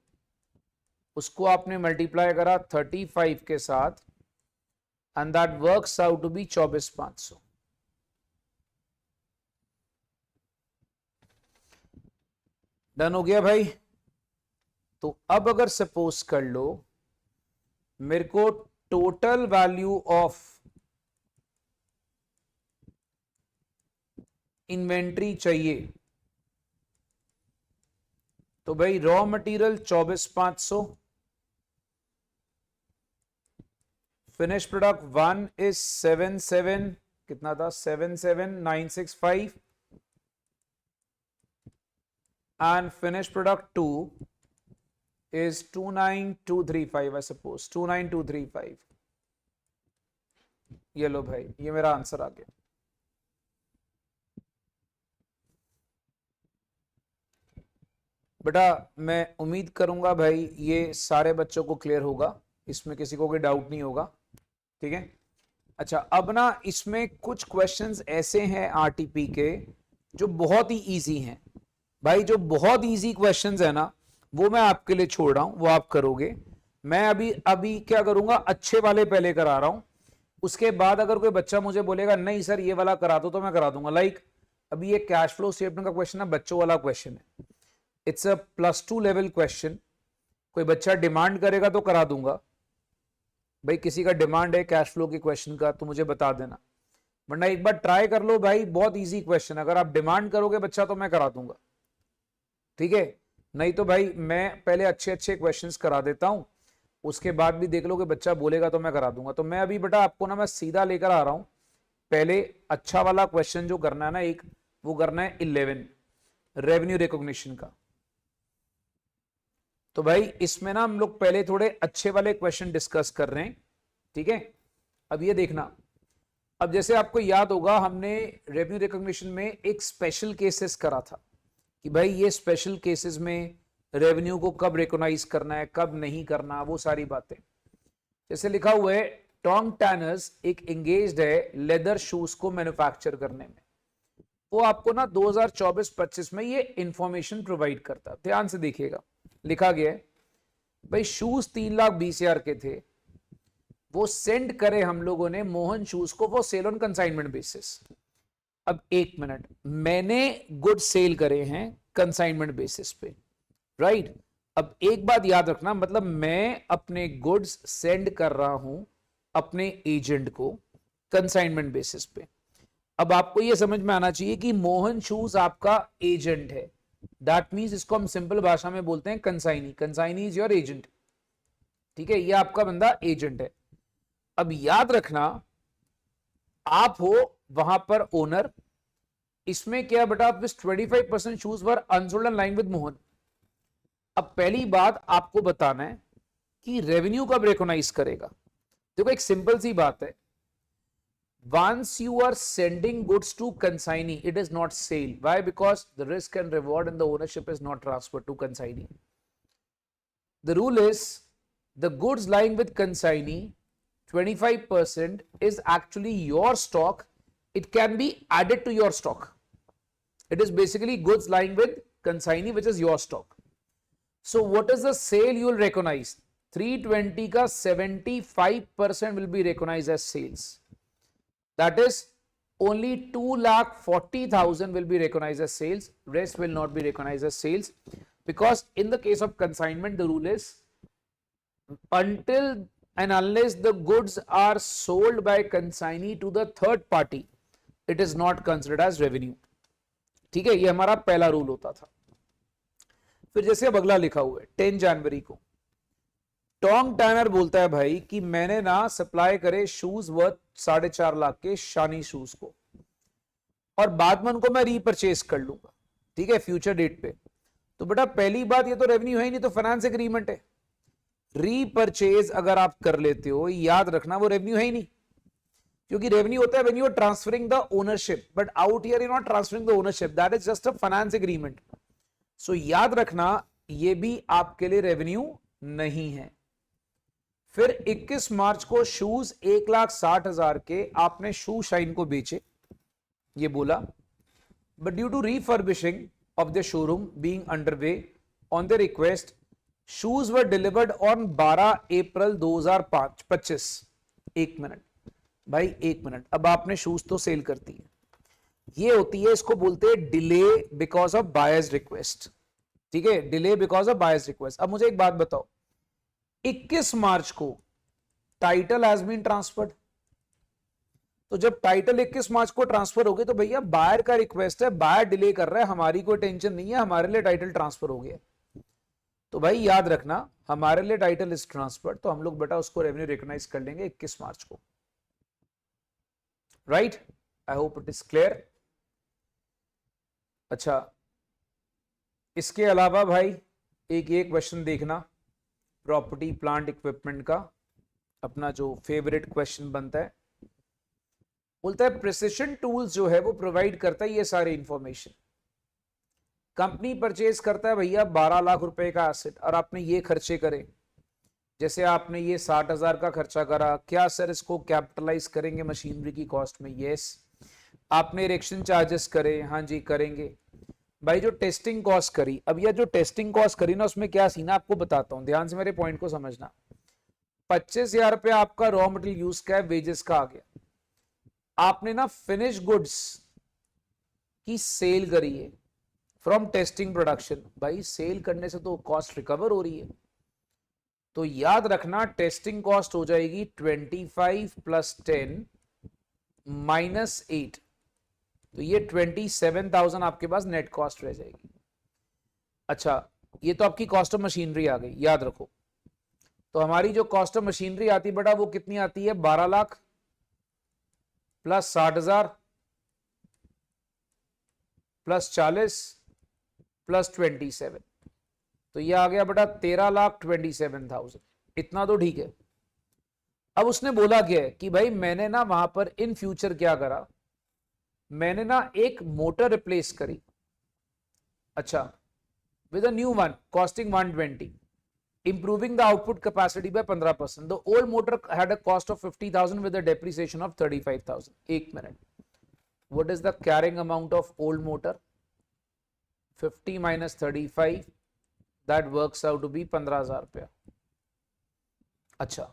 उसको आपने मल्टीप्लाई करा 35 के साथ and that works out to be 24,500। Done हो गया भाई। तो अब अगर सपोज कर लो मेरे को टोटल वैल्यू ऑफ इन्वेंट्री चाहिए, तो भाई raw material 24,500, finish product 1 is 77, कितना था 77,965 and finish product 2 is 29,235, I suppose 29,235। ये लो भाई, ये मेरा आंसर आ गया। बेटा मैं उम्मीद करूंगा भाई ये सारे बच्चों को क्लियर होगा, इसमें किसी को कोई डाउट नहीं होगा। ठीक है, अच्छा अब ना इसमें कुछ क्वेश्चंस ऐसे हैं आरटीपी के जो बहुत ही इजी हैं भाई, जो बहुत इजी क्वेश्चंस है ना वो मैं आपके लिए छोड़ रहा हूं, वो आप करोगे। मैं अभी क्या करूंगा, अच्छे वाले पहले करा रहा हूं, उसके बाद अगर कोई बच्चा मुझे बोलेगा नहीं सर ये वाला करा दो तो मैं करा दूंगा। लाइक अभी ये कैश फ्लो स्टेटमेंट का क्वेश्चन है, बच्चों वाला क्वेश्चन है, इट्स अ +2 लेवल क्वेश्चन। कोई बच्चा डिमांड करेगा तो करा दूंगा भाई, किसी का डिमांड है कैश फ्लो के क्वेश्चन का तो मुझे बता देना, वरना एक बार ट्राई कर लो भाई, बहुत इजी क्वेश्चन। अगर आप डिमांड करोगे बच्चा तो मैं करा दूंगा, ठीक है। नहीं तो भाई मैं पहले अच्छे अच्छे क्वेश्चंस करा देता हूं, उसके बाद भी देख लो कि बच्चा बोलेगा तो मैं करा दूंगा। तो मैं अभी बेटा आपको ना मैं सीधा लेकर आ रहा हूं, पहले अच्छा वाला क्वेश्चन जो करना है ना एक, वो करना है 11 रेवेन्यू रिकॉग्निशन का। तो भाई इसमें ना हम लोग पहले थोड़े अच्छे वाले क्वेश्चन डिस्कस कर रहे हैं, ठीक है। अब ये देखना, अब जैसे आपको याद होगा हमने रेवेन्यू रिकॉग्निशन में एक स्पेशल केसेस करा था कि भाई ये स्पेशल केसेस में रेवेन्यू को कब रिकॉग्नाइज करना है कब नहीं करना, वो सारी बातें। जैसे लिखा हुआ है टोंग टैनर्स एक एंगेज्ड है लेदर शूज को मैन्युफैक्चर करने में, वो आपको ना 2024-25 में ये इंफॉर्मेशन प्रोवाइड करता। ध्यान से देखिएगा, लिखा गया है भाई शूज 3,20,000 के थे, वो सेंड करे हम लोगों ने मोहन शूज को, वो सेल ऑन कंसाइनमेंट बेसिस। अब एक मिनट, मैंने गुड सेल करे हैं कंसाइनमेंट बेसिस पे, राइट? अब एक बात याद रखना, मतलब मैं अपने गुड्स सेंड कर रहा हूं अपने एजेंट को कंसाइनमेंट बेसिस पे। अब आपको यह समझ में आना चाहिए कि मोहन शूज आपका एजेंट है। दैट मींस इसको हम सिंपल भाषा में बोलते हैं consignee. Consignee is your agent, ठीक है? ये आपका बंदा एजेंट है। अब याद रखना, आप हो वहां पर ओनर। इसमें क्या बेटा, 25% shoes were unsold in line with Mohan. अब पहली बात आपको बताना है कि रेवेन्यू कब रिकॉग्नाइज करेगा। देखो एक सिंपल सी बात है, once you are sending goods to consignee, it is not sale. Why? Because the risk and reward and the ownership is not transferred to consignee. The rule is, the goods lying with consignee, 25% is actually your stock. It can be added to your stock. It is basically goods lying with consignee, which is your stock. So what is the sale you will recognize? 320 ka 75% will be recognized as sales. That is, only 2,40,000 will be recognized as sales. Rest will not be recognized as sales, because in the case of consignment, the rule is, until and unless the goods are sold by consignee to the third party, it is not considered as revenue. ठीक है? ये हमारा पहला रूल होता था। फिर जैसे अब अगला लिखा हुआ है, 10 जनवरी को टॉन्ग टैनर बोलता है भाई कि मैंने ना सप्लाई करे शूज वर्थ 4.5 लाख के शानी शूज को, और बाद में उनको मैं रीपरचेज कर लूंगा, ठीक है, फ्यूचर डेट पे। तो बेटा पहली बात, ये तो रेवेन्यू है ही नहीं, तो फाइनेंस एग्रीमेंट है। रीपरचेज अगर आप कर लेते हो, याद रखना वो रेवेन्यू है ही नहीं, क्योंकि रेवेन्यू होता है when you are transferring the ownership, but out here you not transferring the ownership, that is just a finance agreement. So याद रखना, ये भी आपके लिए रेवेन्यू नहीं है। फिर 21 मार्च को शूज 1,60,000 के आपने शू शाइन को बेचे, ये बोला, but due to refurbishing of the showroom being underway on the request, shoes were delivered on 12 April 2025। एक मिनट भाई, एक मिनट। अब आपने शूज तो सेल करती है, ये होती है, इसको बोलते हैं delay because of buyers request, ठीक है? Delay because of buyers request. अब मुझे एक बात बताओ, 21 मार्च को टाइटल हैज बीन ट्रांसफर्ड, तो जब टाइटल 21 मार्च को ट्रांसफर हो गए, तो भैया बायर का रिक्वेस्ट है, बायर डिले कर रहा है, हमारी कोई टेंशन नहीं है, हमारे लिए टाइटल ट्रांसफर हो गया। तो भाई याद रखना, हमारे लिए टाइटल इज ट्रांसफर्ड, तो हम लोग बेटा उसको रेवेन्यू रिकॉग्नाइज कर लेंगे 21 मार्च को, right? I hope it is clear. अच्छा, इसके अलावा भाई एक ये क्वेश्चन देखना, प्रॉपर्टी प्लांट इक्विपमेंट का, अपना जो फेवरेट क्वेश्चन बनता है, बोलता है प्रिसिशन टूल्स जो है वो प्रोवाइड करता है ये सारे इंफॉर्मेशन। कंपनी परचेज करता है भैया 12 लाख रुपए का एसेट, और आपने ये खर्चे करे, जैसे आपने ये 60,000 का खर्चा करा, क्या सर इसको कैपिटलाइज करेंगे मशीनरी की कॉस्ट में? यस। आपने इरेक्शन चार्जेस करे, हाँ जी करेंगे। भाई जो टेस्टिंग कॉस्ट करी, अब यह जो टेस्टिंग कॉस्ट करी ना, उसमें क्या सीन है आपको बताता हूं, ध्यान से मेरे पॉइंट को समझना। 25,000 रुपए आपका रॉ मटेरियल यूज का है, वेजेस का आ गया। आपने ना फिनिश गुड्स की सेल करी है फ्रॉम टेस्टिंग प्रोडक्शन, भाई सेल करने से तो कॉस्ट रिकवर हो रही है, तो याद रखना टेस्टिंग कॉस्ट हो जाएगी 25 + 10 - 8, तो ये 27,000 आपके पास नेट कॉस्ट रह जाएगी। अच्छा, ये तो आपकी कॉस्ट ऑफ मशीनरी आ गई, याद रखो। तो हमारी जो कॉस्ट ऑफ मशीनरी आती है बेटा, वो कितनी आती है? 12 लाख प्लस 60,000 प्लस 40 प्लस 27, तो ये आ गया बेटा 13,27,000। इतना तो ठीक है। अब उसने बोला क्या है कि भाई मैंने ना वहां पर इन फ्यूचर क्या करा, मैंने ना एक मोटर रिप्लेस करी, अच्छा, with a new one costing 120, improving the output capacity by 15%. The old motor had a cost of 50,000 with a depreciation of 35,000. एक minute, what is the carrying amount of old motor? 50 - 35, that works out to be 15,000 रुपया। अच्छा,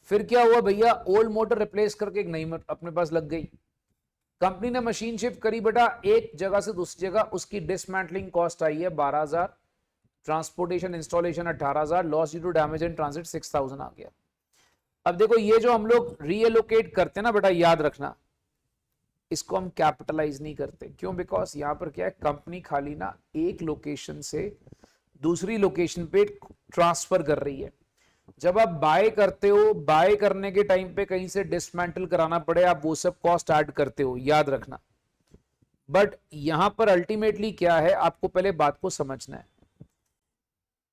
फिर क्या हुआ भैया, ओल्ड मोटर रिप्लेस करके एक नई अपने पास लग गई, कंपनी ने मशीन शिफ्ट करी बेटा एक जगह से दूसरी जगह, उसकी डिसमेंटलिंग कॉस्ट आई है 12,000, transportation installation 18,000, loss due to damage in transit 6,000 आ गया। अब देखो ये जो हम लोग रीएलोकेट करते हैं ना बेटा, याद रखना इसको हम कैपिटलाइज नहीं करते। क्यों? बिकॉज यहां पर क्या है, कंपनी खाली ना एक लोकेशन से दूसरी लोकेशन पे ट्रांसफर कर रही है। जब आप बाय करते हो, बाय करने के टाइम पे कहीं से डिसमेंटल कराना पड़े, आप वो सब कॉस्ट ऐड करते हो, याद रखना। बट यहां पर अल्टीमेटली क्या है, आपको पहले बात को समझना है।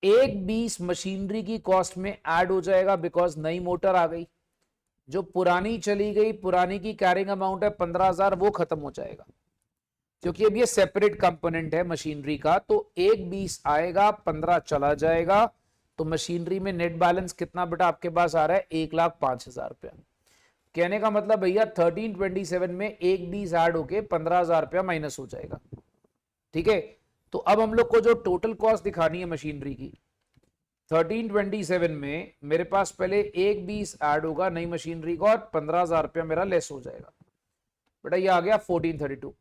एक 20 मशीनरी की कॉस्ट में ऐड हो जाएगा बिकॉज नई मोटर आ गई। जो पुरानी चली गई, पुरानी की कैरिंग अमाउंट है 15,000, वो खत्म हो जाएगा क्योंकि अब ये सेपरेट कंपोनेंट है मशीनरी का। तो एक 20 आएगा, 15 चला जाएगा, तो मशीनरी में नेट बैलेंस कितना बेटा आपके पास आ रहा है? 1,05,000 रुपया। कहने का मतलब भैया 1327 में एक 20 ऐड होके 15,000 रुपया माइनस हो जाएगा। ठीक है, तो अब हम लोग को जो टोटल कॉस्ट दिखानी है मशीनरी की, 1327 में मेरे पास पहले एक 20 ऐड होगा नई मशीनरी का और 15,000 रुपया मेरा लेस हो जाएगा। बेटा ये आ गया 1432।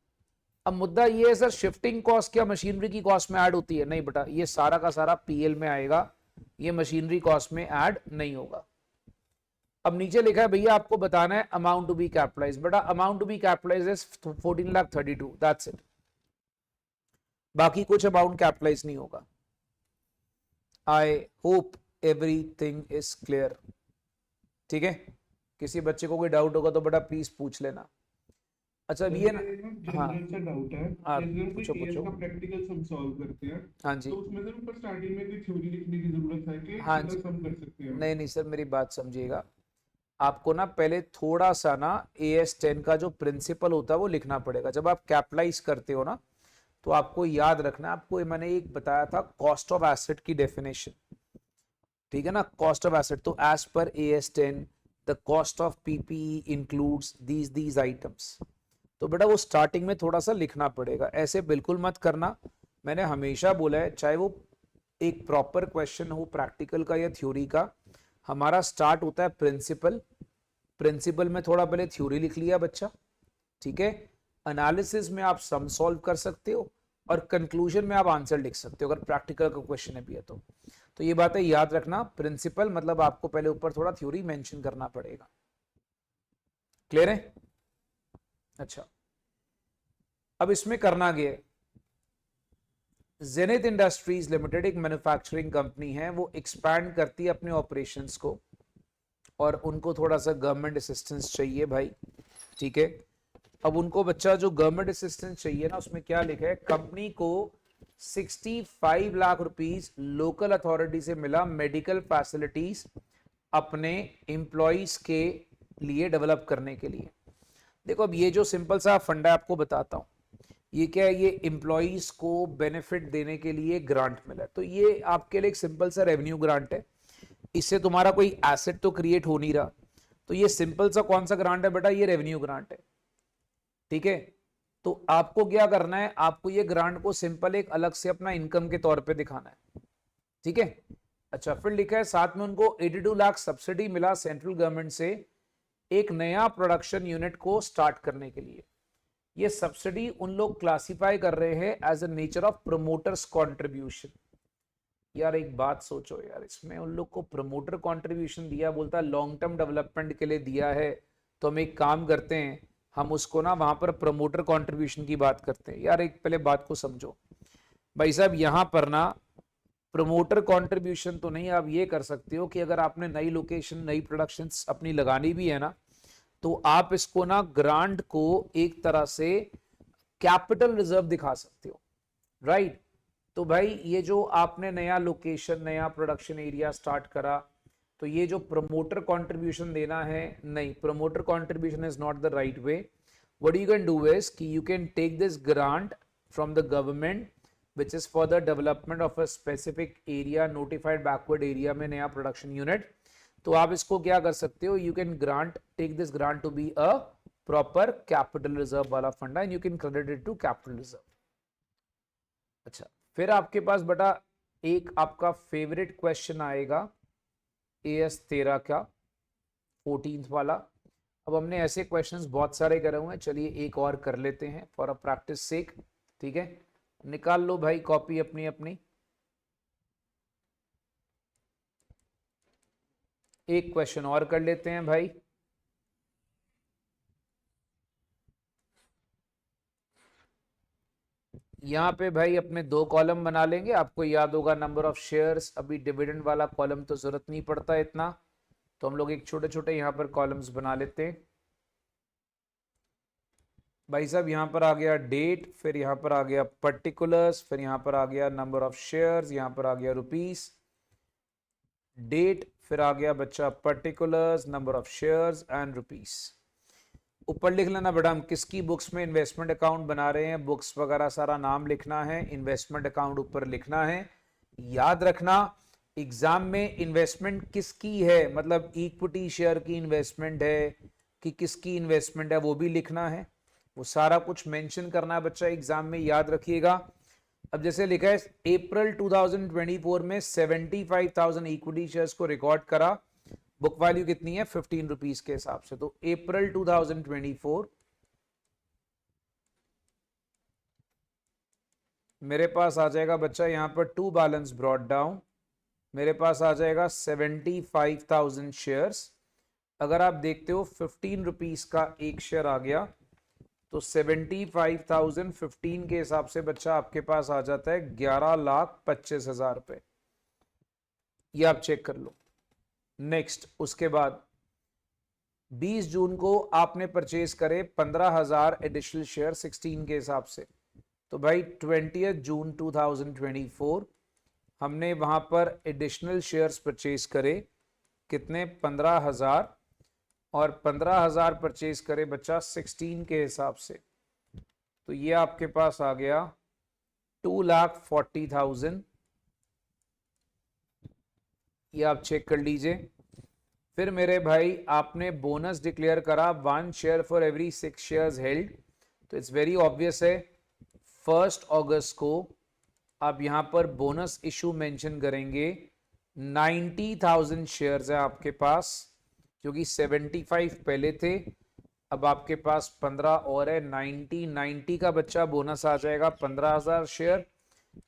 अब मुद्दा ये है सर, शिफ्टिंग कॉस्ट क्या मशीनरी की कॉस्ट में ऐड होती है? नहीं बेटा, ये सारा का सारा पीएल में आएगा, ये मशीनरी कॉस्ट में ऐड नहीं होगा। अब नीचे लिखा है भैया आपको बताना है अमाउंट टू बी कैपिटलाइज। बेटा amount to be capitalise is 14,32,000, that's it. बाकी कुछ अमाउंट कैपिटलाइज नहीं होगा। I hope everything is clear. ठीक है, किसी बच्चे को कोई डाउट होगा तो बेटा प्लीज पूछ लेना। अच्छा अभी ये ना, हाँ जनरल सा डाउट है, हाँ जैसे हम पूछो कोई केस पूछो। का प्रैक्टिकल सम सॉल्व करते हैं, हाँ जी, तो उसमें से ऊपर स्टार्टिंग में कोई थ्योरी लिखने की जरूरत है कि हाँ सीधा जी, सम कर सकते हैं हम? नहीं नहीं सर मेरी बात समझिएगा। आपको ना पहले थोड़ा सा ना AS10 का जो प्रिंसिपल होता है वो लिखना पड़ेगा। जब आप कैपिटलाइज करते हो ना, तो आपको याद रखना, आपको मैंने एक बताया था कॉस्ट ऑफ एसेट की डेफिनेशन। ठीक है ना, कॉस्ट ऑफ एसेट, तो as per AS10 the cost of PPE includes these items. तो बेटा वो स्टार्टिंग में थोड़ा सा लिखना पड़ेगा, ऐसे बिल्कुल मत करना। मैंने हमेशा बोला है, चाहे वो एक प्रॉपर क्वेश्चन हो प्रैक्टिकल का या थ्योरी का, हमारा स्टार्ट होता है प्रिंसिपल। प्रिंसिपल में थोड़ा पहले थ्योरी लिख लिया बच्चा, ठीक है। एनालिसिस में आप सम सॉल्व कर सकते हो और कंक्लूजन में आप आंसर लिख सकते हो अगर प्रैक्टिकल का क्वेश्चन है भी है तो ये बातें याद रखना। प्रिंसिपल मतलब आपको पहले ऊपर थोड़ा थ्योरी मेंशन करना पड़ेगा। क्लियर है? अच्छा, अब इसमें करना गया, जेनिथ इंडस्ट्रीज लिमिटेड एक मैन्युफैक्चरिंग कंपनी है, वो एक्सपैंड करती है अपने ऑपरेशंस को और उनको थोड़ा सा गवर्नमेंट असिस्टेंस चाहिए भाई। ठीक है, अब उनको बच्चा जो गवर्नमेंट असिस्टेंस चाहिए ना, उसमें क्या लिखा है, कंपनी को 65 लाख रुपीस लोकल अथॉरिटी से मिला मेडिकल फैसिलिटीज अपने एम्प्लॉइज के लिए डेवलप करने के लिए। देखो अब ये जो सिंपल सा फंडा आपको बताता हूँ, ये क्या है, ये एम्प्लॉइज को बेनिफिट देने के लिए ग्रांट मिला है। तो ये आपके लिए एक सिंपल सा रेवेन्यू ग्रांट है, इससे तुम्हारा कोई एसेट तो क्रिएट हो नहीं रहा। तो ये सिंपल सा कौन सा ग्रांट है बेटा? ये रेवेन्यू ग्रांट है। ठीक है, तो आपको क्या करना है, आपको ये ग्रांट को सिंपल एक अलग से अपना इनकम के तौर पे दिखाना है। ठीक है, अच्छा फिर लिखा है साथ में उनको 82 लाख सब्सिडी मिला सेंट्रल गवर्नमेंट से एक नया प्रोडक्शन यूनिट को स्टार्ट करने के लिए। ये सब्सिडी उन लोग क्लासिफाई कर रहे हैं as a nature of promoters contribution. यार एक बात सोचो यार, इसमें उन लोग को प्रमोटर कंट्रीब्यूशन दिया, बोलता है लॉन्ग टर्म डेवलपमेंट के लिए दिया है, तो हम एक काम करते हैं, हम उसको ना वहां पर प्रमोटर कंट्रीब्यूशन की बात करते हैं। यार एक पहले बात को समझो भाई साहब, यहां पर ना प्रमोटर कंट्रीब्यूशन तो नहीं, आप ये कर सकते हो कि अगर आपने नई लोकेशन नई प्रोडक्शन अपनी लगानी भी है ना, तो आप इसको ना ग्रांट को एक तरह से कैपिटल रिजर्व दिखा सकते हो, राइट। तो भाई ये जो आपने नया लोकेशन नया प्रोडक्शन एरिया स्टार्ट करा, तो ये जो प्रमोटर कंट्रीब्यूशन देना है, नहीं, promoter contribution is not the right way. What you can do is कि you can take this grant from the government which is for the development of a specific area notified backward area में नया प्रोडक्शन यूनिट। तो आप इसको क्या कर सकते हो, you can grant take this grant to be a proper capital reserve वाला fund and you can credit it to capital reserve. अच्छा फिर आपके पास बेटा एक आपका फेवरेट क्वेश्चन आएगा AS13 का 14th वाला। अब हमने ऐसे क्वेश्चंस बहुत सारे करे हुए हैं, चलिए एक और कर लेते हैं फॉर अ प्रैक्टिस सेक। ठीक है, निकाल लो भाई कॉपी अपनी अपनी, एक क्वेश्चन और कर लेते हैं भाई। यहाँ पे भाई अपने दो कॉलम बना लेंगे, आपको याद होगा नंबर ऑफ शेयर्स, अभी डिविडेंड वाला कॉलम तो जरूरत नहीं पड़ता इतना, तो हम लोग एक छोटे छोटे यहाँ पर कॉलम्स बना लेते हैं। भाई साहब यहाँ पर आ गया डेट, फिर यहाँ पर आ गया पर्टिकुलर्स, फिर यहाँ पर आ गया नंबर ऑफ शेयर्स, यहाँ पर आ गया रुपीस, डेट, फिर आ गया बच्चा particulars, number of shares and rupees. ऊपर लिख लेना बेटा हम किसकी बुक्स में इन्वेस्टमेंट अकाउंट बना रहे हैं, बुक्स वगैरह सारा नाम लिखना है, इन्वेस्टमेंट अकाउंट ऊपर लिखना है। याद रखना एग्जाम में इन्वेस्टमेंट किसकी है, मतलब इक्विटी शेयर की इन्वेस्टमेंट है कि किसकी इन्वेस्टमेंट है, वो भी लिखना है, वो सारा कुछ मेंशन करना है बच्चा एग्जाम में, याद रखिएगा। अब जैसे लिखा है अप्रैल 2024 में 75,000 इक्विटी शेयर्स को रिकॉर्ड करा, बुक वैल्यू कितनी है 15 रुपीज के हिसाब से, तो अप्रैल 2024 मेरे पास आ जाएगा बच्चा यहाँ पर टू बैलेंस ब्रॉट डाउन, मेरे पास आ जाएगा 75,000 शेयर्स। अगर आप देखते हो 15 रुपीज का एक शेयर आ गया, तो 75,000 15 के हिसाब से बच्चा आपके पास आ जाता है 11,25,000 रुपए, ये आप चेक कर लो। नेक्स्ट उसके बाद 20 जून को आपने परचेज करे 15,000 एडिशनल शेयर 16 के हिसाब से, तो भाई 20 जून 2024 हमने वहां पर एडिशनल शेयर्स परचेज करे कितने 15,000, और 15,000 परचेज करे बच्चा 16 के हिसाब से, तो ये आपके पास आ गया 2,40,000, ये आप चेक कर लीजिए। फिर मेरे भाई आपने बोनस डिक्लेयर करा 1 share for every 6 shares held, तो इट्स वेरी ऑब्वियस है 1 अगस्त को आप यहां पर बोनस इशू मेंशन करेंगे। 90,000 शेयर्स है आपके पास, क्योंकि 75 पहले थे, अब आपके पास 15 और है, 90 का बच्चा बोनस आ जाएगा 15,000 शेयर,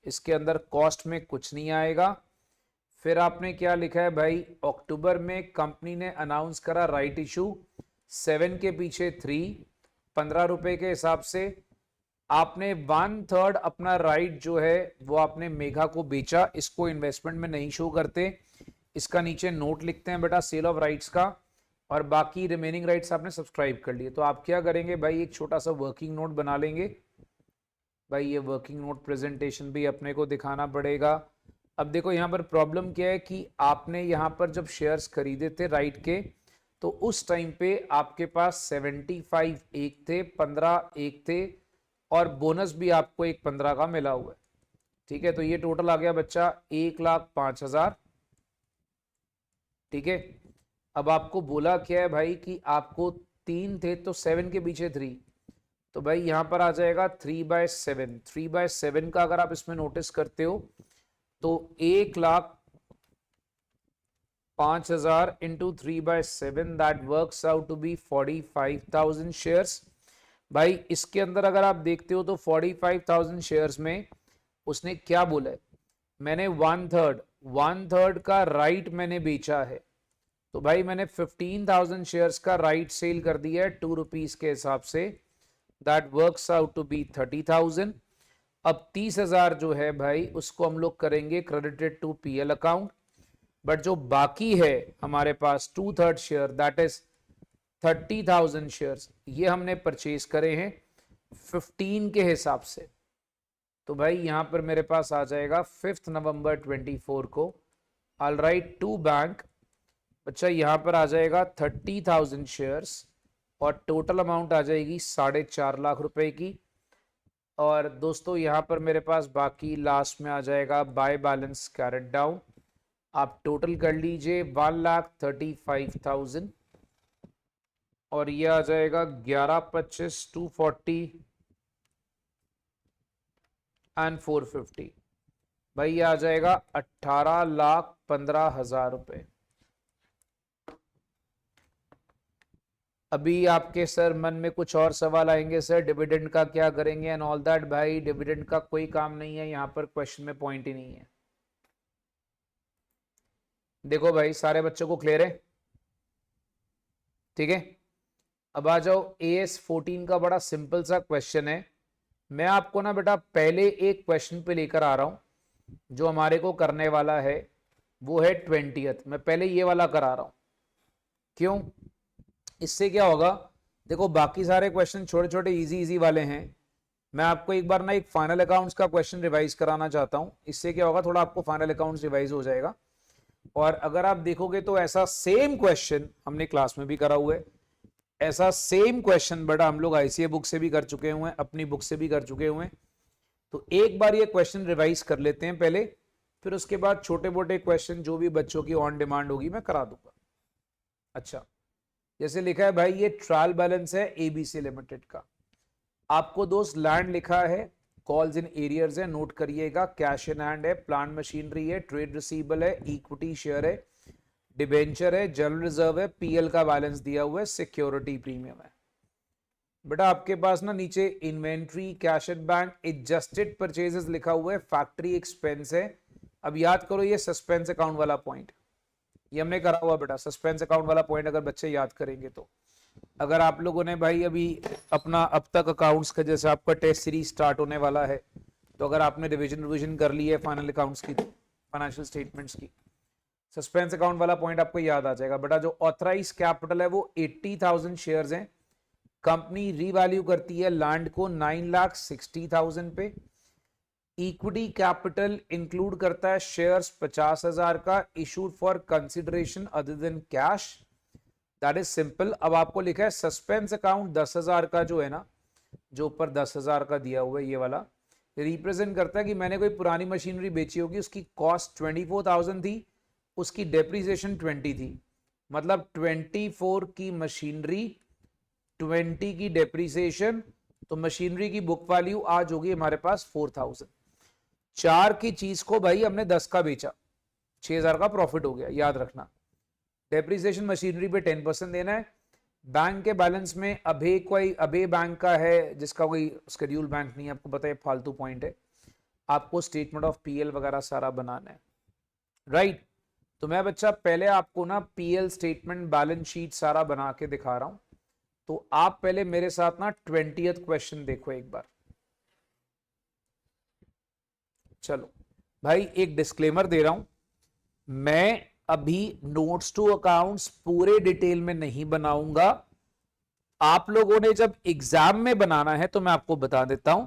इसके अंदर कॉस्ट में कुछ नहीं आएगा। फिर आपने क्या लिखा है भाई, अक्टूबर में कंपनी ने अनाउंस करा राइट इशू 7 के पीछे 3, 15 रुपए के हिसाब से आपने 1/3 अपना राइट जो है वो आपने मेघा को बेचा, इसको इन्वेस्टमेंट में नहीं शो करते, इसका नीचे नोट लिखते हैं बेटा सेल ऑफ राइट्स का, और बाकी रिमेनिंग राइट्स आपने सब्सक्राइब कर लिए। तो आप क्या करेंगे भाई, एक छोटा सा वर्किंग नोट बना लेंगे भाई, ये वर्किंग नोट प्रेजेंटेशन भी अपने को दिखाना पड़ेगा। अब देखो यहाँ पर प्रॉब्लम क्या है कि आपने यहाँ पर जब शेयर्स खरीदे थे राइट के, तो उस टाइम पे आपके पास 75 एक थे, 15 एक थे, और बोनस भी आपको एक 15 का मिला हुआ है। ठीक है, तो ये टोटल आ गया बच्चा 1,05,000। ठीक है, अब आपको बोला क्या है भाई कि आपको 3 थे तो 7 के पीछे 3, तो भाई यहां पर आ जाएगा 3/7। 3/7 का अगर आप इसमें नोटिस करते हो तो 1,05,000 into 3/7 that works out to be 45,000 shares. भाई इसके अंदर अगर आप देखते हो तो 45,000 शेयर्स में उसने क्या बोला है, मैंने 1/3 का राइट मैंने बेचा है, तो भाई मैंने 15,000 शेयर्स का राइट सेल कर दिया है 2 रुपीज के हिसाब से, that works out to be 30,000। अब 30,000 जो है भाई उसको हम लोग करेंगे credited to PL account, but जो बाकी है हमारे पास 2/3 शेयर दैट इज 30,000 शेयर्स, ये हमने परचेज करे हैं 15 के हिसाब से, तो भाई यहां पर मेरे पास आ जाएगा 5 नवंबर 24 को आई राइट टू बैंक, बच्चा यहां पर आ जाएगा 30,000 शेयर्स, और टोटल अमाउंट आ जाएगी 4.5 लाख रुपए की। और दोस्तों यहाँ पर मेरे पास बाकी लास्ट में आ जाएगा बाय बैलेंस कैरेट डाउन, आप टोटल कर लीजिए 1,35,000, और ये आ जाएगा 11,25 240 एंड 450, भाई ये आ जाएगा 18,15,000 रुपए। अभी आपके सर मन में कुछ और सवाल आएंगे, सर डिविडेंड का क्या करेंगे एंड ऑल दैट। भाई डिविडेंड का कोई काम नहीं है यहाँ पर, क्वेश्चन में पॉइंट ही नहीं है। देखो भाई सारे बच्चों को क्लियर है, ठीक है। अब आ जाओ AS14 का बड़ा सिंपल सा क्वेश्चन है। मैं आपको ना बेटा पहले एक क्वेश्चन पे लेकर आ रहा हूं जो हमारे को करने वाला है, वो है 20th। मैं पहले ये वाला करा रहा हूं, क्यों? इससे क्या होगा, देखो बाकी सारे क्वेश्चन छोटे छोटे इजी इजी वाले हैं। मैं आपको एक बार ना एक फाइनल अकाउंट्स का क्वेश्चन रिवाइज कराना चाहता हूं। इससे क्या होगा, थोड़ा आपको फाइनल अकाउंट्स रिवाइज हो जाएगा। और अगर आप देखोगे तो ऐसा सेम क्वेश्चन हमने क्लास में भी करा हुआ है। ऐसा सेम क्वेश्चन बेटा हम लोग ICA बुक से भी कर चुके हुए हैं, अपनी बुक से भी कर चुके हुए हैं। तो एक बार ये क्वेश्चन रिवाइज कर लेते हैं पहले, फिर उसके बाद छोटे मोटे क्वेश्चन जो भी बच्चों की ऑन डिमांड होगी मैं करा दूंगा। अच्छा, जैसे लिखा है भाई, ये ट्रायल बैलेंस है ABC लिमिटेड का। आपको दोस्त लैंड लिखा है, कॉल्स इन एरियर्स है, नोट करिएगा। कैश इन हैंड है, प्लांट मशीनरी है, ट्रेड रिसीवेबल है, इक्विटी शेयर है, डिबेंचर है, जनरल रिजर्व है, PL का बैलेंस दिया हुआ है, सिक्योरिटी प्रीमियम है। बेटा आपके पास ना नीचे inventory, cash at bank, adjusted purchases लिखा हुआ है, फैक्ट्री एक्सपेंस है। अब याद करो ये सस्पेंस अकाउंट वाला पॉइंट, ये हमने करा हुआ बेटा। सस्पेंस अकाउंट वाला पॉइंट अगर बच्चे याद करेंगे तो, अगर आप लोगों ने भाई अभी अपना अब तक अकाउंट्स का, जैसे आपका टेस्ट सीरीज स्टार्ट होने वाला है, तो अगर आपने रिविजन कर ली है फाइनल अकाउंट्स की, फाइनेंशियल स्टेटमेंट्स की, सस्पेंस अकाउंट वाला पॉइंट आपको याद आ जाएगा बेटा। जो ऑथराइज कैपिटल है वो 80,000 शेयर्स हैं। कंपनी रीवैल्यू करती है लैंड को 9,60,000 पे। इक्विटी कैपिटल इंक्लूड करता है शेयर्स 50,000 का, issued for consideration other than cash. That is simple. अब आपको लिखा है सस्पेंस अकाउंट 10,000 का जो है ना, जो ऊपर 10,000 का दिया हुआ है ये वाला, रिप्रेजेंट करता है कि मैंने कोई पुरानी मशीनरी बेची होगी, उसकी कॉस्ट 24,000 थी, उसकी डेप्रिसिएशन 20 थी। मतलब 24 की मशीनरी, 20 की डेप्रिसिएशन, तो मशीनरी की बुक वैल्यू आज होगी हमारे पास 4,000। 4 की चीज को भाई हमने 10 का बेचा, 6,000 का प्रॉफिट हो गया, याद रखना। डेप्रिसिएशन मशीनरी पे 10% देना है। बैंक के बैलेंस में अभे बैंक का है, जिसका कोई शेड्यूल बैंक नहीं है, आपको पता है फालतू पॉइंट है। आपको स्टेटमेंट ऑफ PL वगैरह सारा बनाना है, राइट। तो मैं बच्चा पहले आपको ना PL स्टेटमेंट बैलेंस शीट सारा बना के दिखा रहा हूं। तो आप पहले मेरे साथ ना 20th क्वेश्चन देखो एक बार। चलो भाई एक डिस्क्लेमर दे रहा हूं, मैं अभी नोट्स टू अकाउंट्स पूरे डिटेल में नहीं बनाऊंगा। आप लोगों ने जब एग्जाम में बनाना है तो मैं आपको बता देता हूं,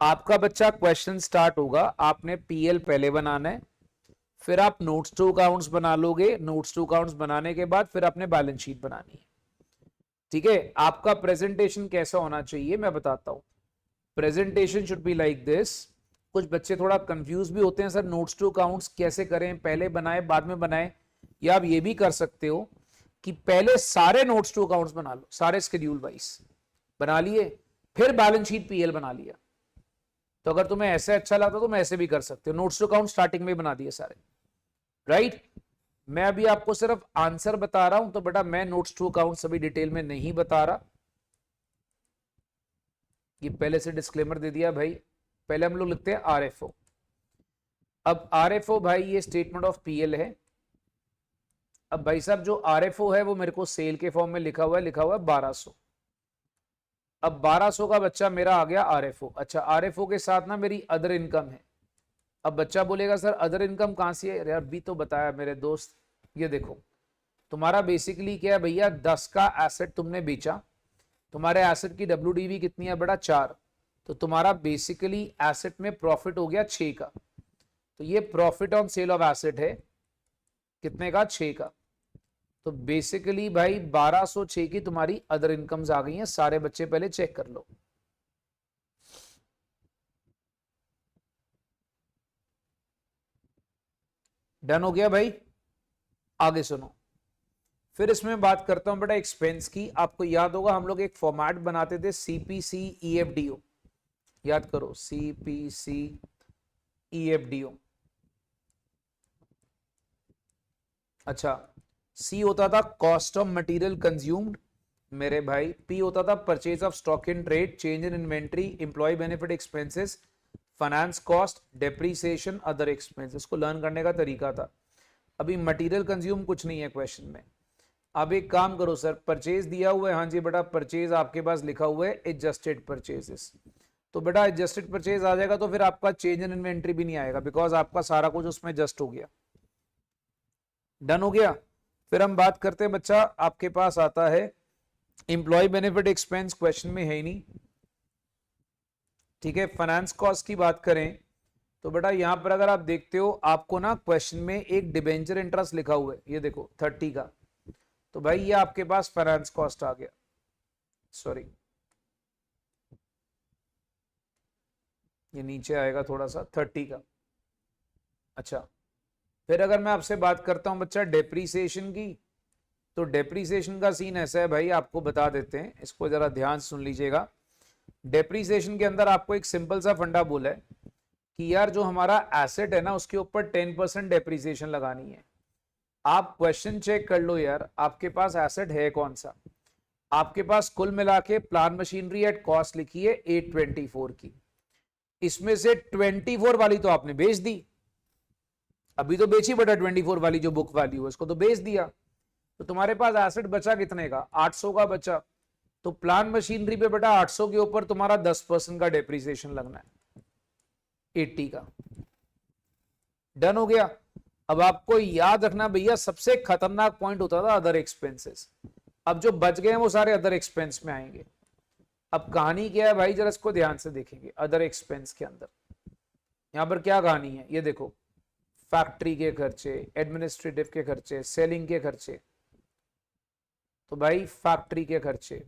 आपका बच्चा क्वेश्चन स्टार्ट होगा, आपने PL पहले बनाना है, फिर आप नोट्स टू अकाउंट्स बना लोगे। नोट्स टू अकाउंट्स बनाने के बाद फिर आपने बैलेंस शीट बनानी है, ठीक है। आपका प्रेजेंटेशन कैसा होना चाहिए मैं बताता हूं। Presentation should be like this. कुछ बच्चे थोड़ा कंफ्यूज भी होते हैं, सर नोट्स टू अकाउंट्स कैसे करें, पहले बनाए बाद में बनाए। या आप ये भी कर सकते हो कि पहले सारे नोट्स टू अकाउंट्स बना लो, सारे शेड्यूल वाइज बना लिए, फिर बैलेंस शीट PL बना लिया। तो अगर तुम्हें ऐसे अच्छा लगता तो मैं ऐसे भी कर सकते हो, नोट्स टू अकाउंट स्टार्टिंग में बना दिए सारे, राइट। मैं अभी आपको सिर्फ आंसर बता रहा हूं, तो बेटा मैं नोट्स टू अकाउंट अभी डिटेल में नहीं बता रहा। ये पहले से डिस्क्लेमर दे दिया भाई। पहले हम लोग लिखते हैं RFO। अब RFO भाई ये स्टेटमेंट ऑफ PL है। अब भाई साहब जो RFO है वो मेरे को सेल के फॉर्म में लिखा हुआ है 1200। अब 1200 का बच्चा मेरा आ गया RFO। अच्छा, RFO के साथ ना मेरी अदर इनकम है। अब बच्चा बोलेगा सर अदर इनकम कहां से है, यार अभी तो बताया मेरे दोस्त। ये देखो तुम्हारा बेसिकली क्या है भैया, 10 का एसेट तुमने बेचा, तुम्हारे एसेट की WDV कितनी है बेटा 4, तो तुम्हारा बेसिकली एसेट में प्रॉफिट हो गया 6 का। तो ये profit on sale of asset है, कितने का 6 का। तो बेसिकली भाई 1206 की तुम्हारी अदर इनकम्स आ गई हैं। सारे बच्चे पहले चेक कर लो। डन हो गया भाई, आगे सुनो। फिर इसमें बात करता हूं बेटा एक्सपेंस की। आपको याद होगा हम लोग एक फॉर्मेट बनाते थे CPC EFDO, याद करो CPC EFDO। अच्छा, C होता था कॉस्ट ऑफ मटेरियल कंज्यूम्ड, मेरे भाई पी होता था purchase of stock in trade, change in inventory, employee benefit expenses, finance cost, depreciation, other expenses को लर्न करने का तरीका था। अभी मटेरियल कंज्यूम कुछ नहीं है क्वेश्चन में। अब एक काम करो सर, परचेज दिया हुआ है, हाँ जी बेटा परचेज आपके पास लिखा हुआ है एडजस्टेड परचेजेस, तो बेटा एडजस्टेड परचेज आ जाएगा, तो फिर आपका चेंज इन इन्वेंट्री भी नहीं आएगा, बिकॉज आपका सारा कुछ उसमें एडजस्ट हो गया। डन हो गया। फिर हम बात करते हैं बच्चा, आपके पास आता है एम्प्लॉय बेनिफिट एक्सपेंस, क्वेश्चन में है ही नहीं, ठीक है। फाइनेंस कॉस्ट की बात करें तो बेटा यहां पर अगर आप देखते हो, आपको ना क्वेश्चन में एक डिबेंचर इंटरेस्ट लिखा हुआ है, ये देखो 30 का, तो भाई ये आपके पास फाइनेंस कॉस्ट आ गया, सॉरी ये नीचे आएगा थोड़ा सा 30 का। अच्छा, फिर अगर मैं आपसे बात करता हूं बच्चा डेप्रीसिएशन की, तो डेप्रीसिएशन का सीन ऐसा है भाई, आपको बता देते हैं, इसको जरा ध्यान सुन लीजिएगा। डेप्रीसिएशन के अंदर आपको एक सिंपल सा फंडा बोला है कि यार जो हमारा एसेट है ना उसके ऊपर 10% डेप्रीसिएशन लगानी है। आप क्वेश्चन चेक कर लो यार, आपके पास एसेट है कौन सा, आपके पास कुल मिला के प्लांट मशीनरी एट कॉस्ट लिखी है 824 की, इसमें से 24 वाली तो आपने बेच दी, अभी तो बेची बेटा 24 वाली जो बुक वैल्यू है उसको तो बेच दिया, तो तुम्हारे पास एसेट बचा कितने का, 800 का बचा, तो प्लांट मशीनरी पे बेटा 800 के ऊपर तुम्हारा 10% का डेप्रीसिएशन लगना है 80 का। डन हो गया। अब आपको याद रखना भैया, सबसे खतरनाक पॉइंट होता था अदर एक्सपेंसेस, अब जो बच गए हैं वो सारे अदर एक्सपेंस में आएंगे। अब कहानी क्या है भाई, जरा इसको ध्यान से देखेंगे। अदर एक्सपेंस के अंदर यहां पर क्या कहानी है, ये देखो, फैक्ट्री के खर्चे, एडमिनिस्ट्रेटिव के खर्चे, सेलिंग के खर्चे, तो भाई फैक्ट्री के खर्चे,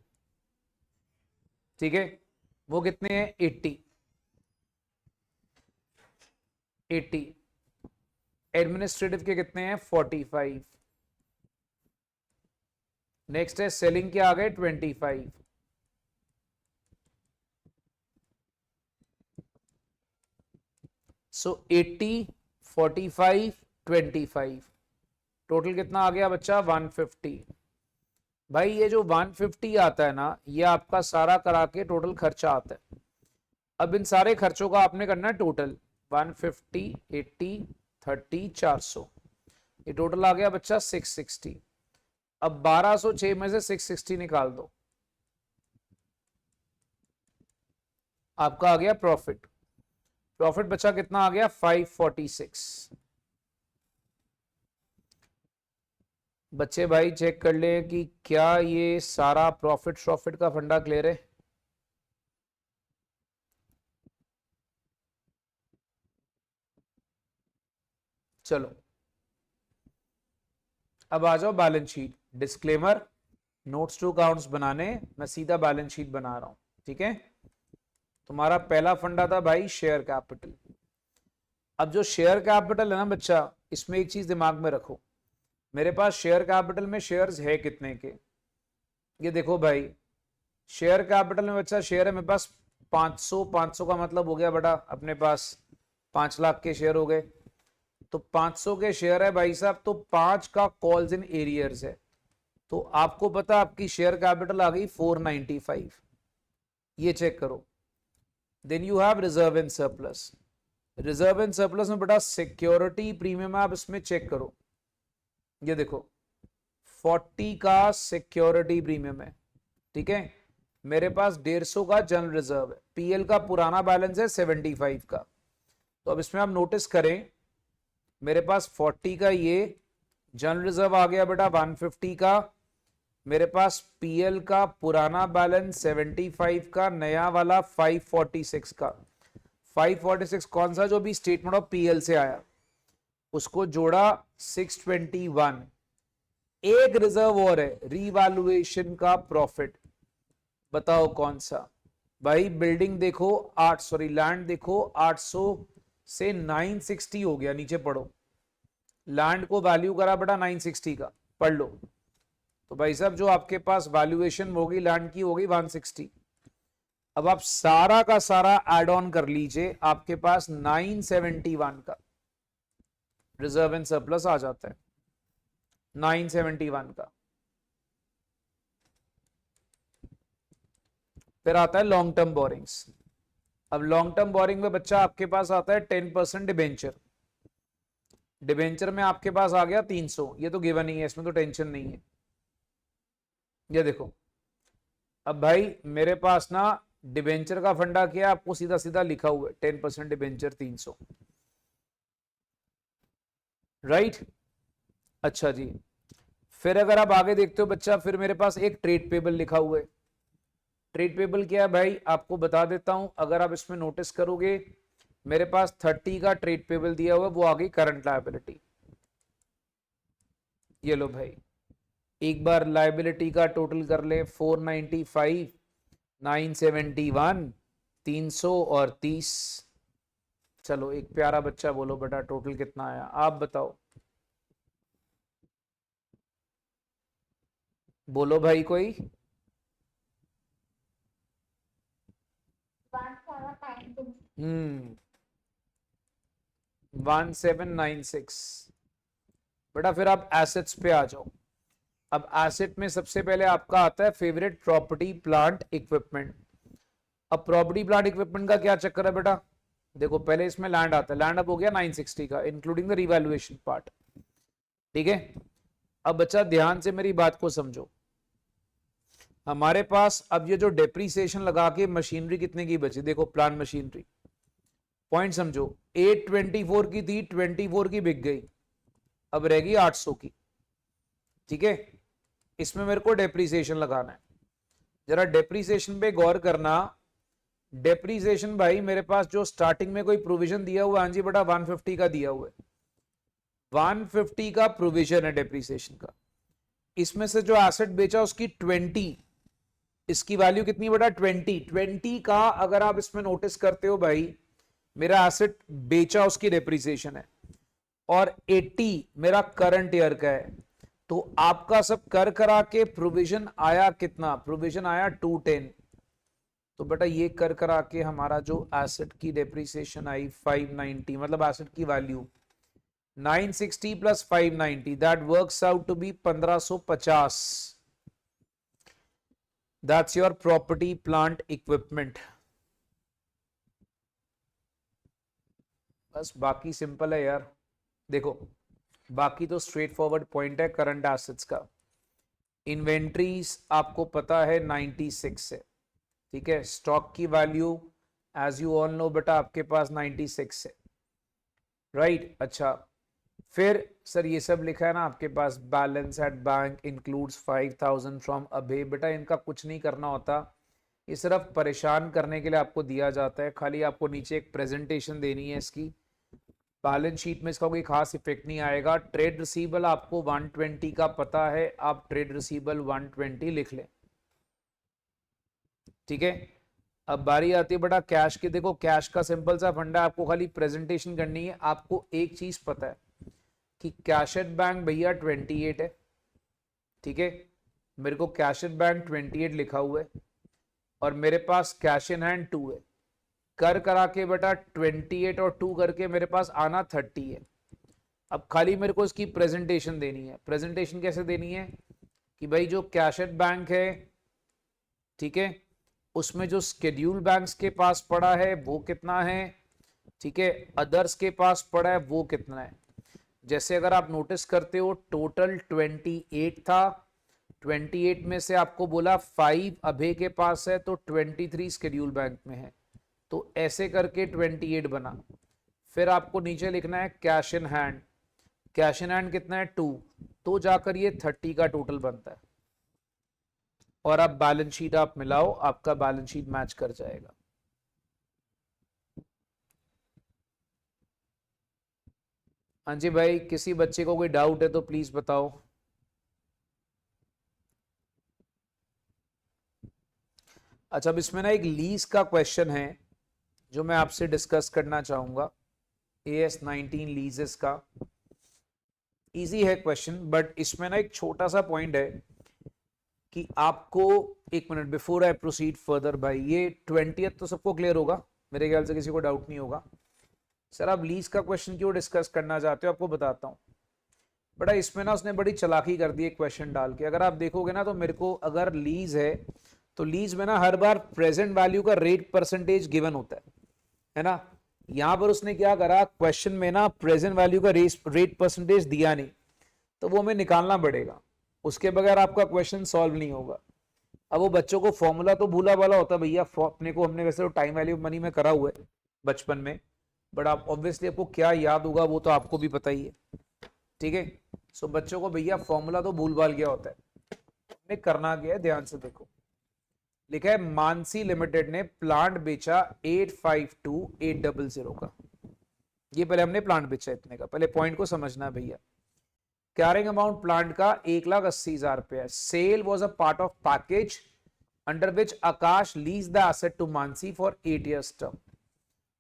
ठीक है, वो कितने हैं 80, एडमिनिस्ट्रेटिव के कितने हैं 45, नेक्स्ट है सेलिंग के आ गए 25, सो 80 45 25, टोटल कितना आ गया बच्चा 150। भाई ये जो 150 आता है ना, ये आपका सारा करा के टोटल खर्चा आता है। अब इन सारे खर्चों का आपने करना है टोटल, 150 80 30 400, ये टोटल आ गया बच्चा 660। अब 1206 में से 660 निकाल दो, आपका आ गया प्रॉफिट, प्रॉफिट बचा कितना आ गया 546। बच्चे भाई चेक कर ले कि क्या ये सारा प्रॉफिट का फंडा क्लियर है। चलो अब आ जाओ balance sheet, disclaimer, notes to accounts बनाने, मैं सीधा बैलेंस शीट बना रहा हूं, ठीक है। तुम्हारा पहला फंडा था भाई शेयर कैपिटल। अब जो शेयर कैपिटल है ना बच्चा, इसमें एक चीज दिमाग में रखो, मेरे पास शेयर कैपिटल में शेयर्स है कितने के, ये देखो भाई, शेयर कैपिटल में बच्चा शेयर है मेरे पास 500, 500 का मतलब हो गया बेटा अपने पास 5 लाख के शेयर हो गए, तो 500 के शेयर है भाई साहब, तो 5 का कॉल्स इन एरियर्स है, तो आपको पता आपकी शेयर कैपिटल आ गई 495, ये चेक करो। Then you have reserve and surplus, reserve and surplus में बेटा सिक्योरिटी प्रीमियम आप इसमें चेक करो, ये देखो 40 का सिक्योरिटी प्रीमियम है, ठीक है। मेरे पास 150 का जनरल रिजर्व है, पीएल का पुराना बैलेंस है 75 का, तो अब इसमें आप नोटिस करें, मेरे पास 40 का ये जनरल रिजर्व आ गया बेटा 150 का, मेरे पास पीएल का पुराना बैलेंस 75 का, नया वाला 546 का, 546 कौन सा, जो भी स्टेटमेंट ऑफ पीएल से आया उसको जोड़ा 621, एक रिजर्व और है रीवैल्यूएशन का प्रॉफिट, बताओ कौन सा। भाई बिल्डिंग देखो 8 सॉरी लैंड देखो 800 से 960 हो गया, नीचे पढ़ो, लैंड को वैल्यू करा बेटा 960 का, पढ़ लो, तो भाई साहब जो आपके पास वैल्यूएशन होगी लैंड की होगी 160। अब आप सारा का सारा एड ऑन कर लीजिए, आपके पास 971 का रिजर्व एंड सरप्लस आ जाता है, 971 का। फिर आता है लॉन्ग टर्म बोरिंग्स। अब लॉन्ग टर्म बोरिंग में बच्चा आपके पास आता है 10% डिबेंचर। डिबेंचर में आपके पास आ गया 300, ये तो गिवन ही है, इसमें तो टेंशन नहीं है। ये देखो, अब भाई मेरे पास ना डिबेंचर का फंडा क्या है, आपको सीधा सीधा लिखा हुआ है 10% डिबेंचर 300, राइट। अच्छा जी, फिर अगर आप आगे देखते हो बच्चा, फिर मेरे पास एक ट्रेड पेबल लिखा हुआ है। ट्रेड पेबल क्या है भाई, आपको बता देता हूं, अगर आप इसमें नोटिस करोगे मेरे पास 30 का ट्रेड पेबल दिया हुआ है, वो आ गई करंट लायबिलिटी। ये लो भाई, एक बार लायबिलिटी का टोटल कर ले, 495, 971, 300 और 30। चलो एक प्यारा बच्चा बोलो बेटा टोटल कितना आया, आप बताओ, बोलो भाई कोई। 1796। बेटा फिर आप एसेट्स पे आ जाओ। अब एसेट में सबसे पहले आपका आता है फेवरेट प्रॉपर्टी प्लांट इक्विपमेंट। अब प्रॉपर्टी प्लांट इक्विपमेंट का क्या चक्कर है बेटा, देखो पहले इसमें लैंड आता है, लैंड अब हो गया 960 का इंक्लूडिंग द रिवैल्यूएशन पार्ट, ठीक है। अब बच्चा ध्यान से मेरी बात को समझो, हमारे पास अब ये जो डेप्रीसिएशन लगा के मशीनरी कितने की बची, देखो प्लांट मशीनरी, पॉइंट समझो, 824 की थी, 24 की बिक गई, अब रहेगी 800 की, ठीक है। इसमें मेरे को डेप्रीसिएशन लगाना है, जरा डेप्रीसिएशन पे गौर करना। डेप्रीसिएशन भाई मेरे पास जो स्टार्टिंग में कोई प्रोविजन दिया हुआ है, हाँ जी बेटा 150 का दिया हुआ है, 150 का प्रोविजन है डेप्रीसिएशन का। इसमें से जो एसेट बेचा उसकी 20, इसकी वैल्यू कितनी बेटा 20 का, अगर आप इसमें नोटिस करते हो भाई मेरा एसेट बेचा उसकी डेप्रीसिएशन है, और 80 मेरा करंट ईयर का है, तो आपका सब कर करा के प्रोविजन आया कितना, प्रोविजन आया 210। तो बेटा ये कर करा के हमारा जो एसेट की डेप्रीसिएशन आई 590, मतलब एसेट की value 960 plus 590, that works out to be 1550। That's your property plant equipment. बस बाकी सिंपल है यार, देखो बाकी तो स्ट्रेट फॉरवर्ड पॉइंट है करंट एसेट्स का। इन्वेंट्रीज आपको पता है 96 है, ठीक है। स्टॉक की value as you all know बेटा आपके पास 96 है, राइट। अच्छा फिर सर ये सब लिखा है ना आपके पास, balance at bank includes 5000 from Abhay, बेटा इनका कुछ नहीं करना होता, ये सिर्फ परेशान करने के लिए आपको दिया जाता है, खाली आपको नीचे एक प्रेजेंटेशन देनी है इसकी, बैलेंस शीट में इसका कोई खास इफेक्ट नहीं आएगा। ट्रेड रिसीवेबल आपको 120 का पता है, आप ट्रेड रिसीवेबल 120 लिख लें, ठीक है। अब बारी आती है बेटा कैश की, देखो कैश का सिंपल सा फंडा, आपको खाली प्रेजेंटेशन करनी है। आपको एक चीज पता है कि कैश एट बैंक भैया 28 है, ठीक है, मेरे को कैश एट बैंक 28 लिखा हुआ है, और मेरे पास कैश इन हैंड 2 है, कर करा के बेटा 28 और 2 करके मेरे पास आना 30 है। अब खाली मेरे को इसकी प्रेजेंटेशन देनी है। प्रेजेंटेशन कैसे देनी है कि भाई जो कैश एट बैंक है, ठीक है, उसमें जो स्केड्यूल बैंक्स के पास पड़ा है वो कितना है, ठीक है, अदर्स के पास पड़ा है वो कितना है। जैसे अगर आप नोटिस करते हो टोटल 28 था, 28 में से आपको बोला 5 अभे के पास है, तो 23 स्केड्यूल बैंक में है, तो ऐसे करके 28 बना। फिर आपको नीचे लिखना है cash in hand, cash in hand कितना है 2, तो जाकर ये 30 का टोटल बनता है, और आप बैलेंस शीट आप मिलाओ, आपका बैलेंस शीट मैच कर जाएगा। हाँ जी भाई, किसी बच्चे को कोई डाउट है तो प्लीज बताओ। अच्छा अब इसमें ना एक लीज का क्वेश्चन है जो मैं आपसे डिस्कस करना चाहूंगा, AS19 लीजेस का। इजी है क्वेश्चन, बट इसमें ना एक छोटा सा पॉइंट है कि आपको, एक minute before I proceed further भाई, ये 20th तो सबको क्लियर होगा मेरे ख्याल से, किसी को डाउट नहीं होगा। सर आप लीज का क्वेश्चन क्यों डिस्कस करना चाहते हो, आपको बताता हूँ। बड़ा इसमें ना उसने बड़ी चालाकी कर दी एक क्वेश्चन डाल के, अगर आप देखोगे ना तो मेरे को, अगर लीज है तो लीज में ना हर बार प्रेजेंट वैल्यू का रेट परसेंटेज गिवन होता है ना। यहां पर उसने क्या करा, क्वेश्चन में ना प्रेजेंट वैल्यू का रेट परसेंटेज दिया नहीं, तो वो हमें निकालना पड़ेगा, उसके बगैर आपका क्वेश्चन सॉल्व नहीं होगा। अब वो बच्चों को फॉर्मूला तो भूला वाला होता है भैया, अपने को हमने वैसे तो टाइम वैल्यू मनी में करा हुआ है बचपन में, बट आप ऑब्वियसली आपको क्या याद होगा वो तो आपको भी पता ही है, ठीक है। सो बच्चों को भैया फॉर्मूला तो भूल भाल गया होता है, हमने करना क्या है ध्यान से देखो। लिखा है मानसी लिमिटेड ने प्लांट बेचा 852800 का, ये पहले हमने प्लांट बेचा इतने का, पहले पॉइंट को समझना है भैया। कैरिंग अमाउंट प्लांट का 1,80,000 रुपया है। Sale was a part of package under which Akash lease the asset to Mansi for 8 years term.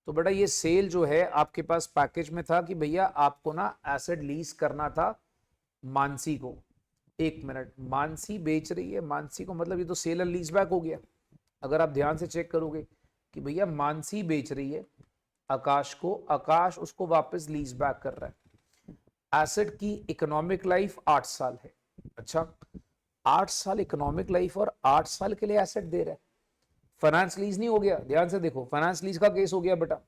तो बेटा ये सेल जो है आपके पास पैकेज में था कि भैया आपको ना एसेट लीज करना था मानसी को। एक मिनट, मानसी बेच रही है, मानसी को मतलब ये तो सेल एंड लीज बैक हो गया। अगर आप ध्यान से चेक करोगे कि भैया मानसी बेच रही है आकाश को, आकाश उसको वापस लीज बैक कर रहा है। एसेट की इकोनॉमिक लाइफ 8 साल है। अच्छा, 8 साल इकोनॉमिक लाइफ और 8 साल के लिए एसेट दे रहा है। फाइनेंस लीज नहीं हो गया, ध्यान से देखो, फाइनेंस लीज का केस हो गया बेटा।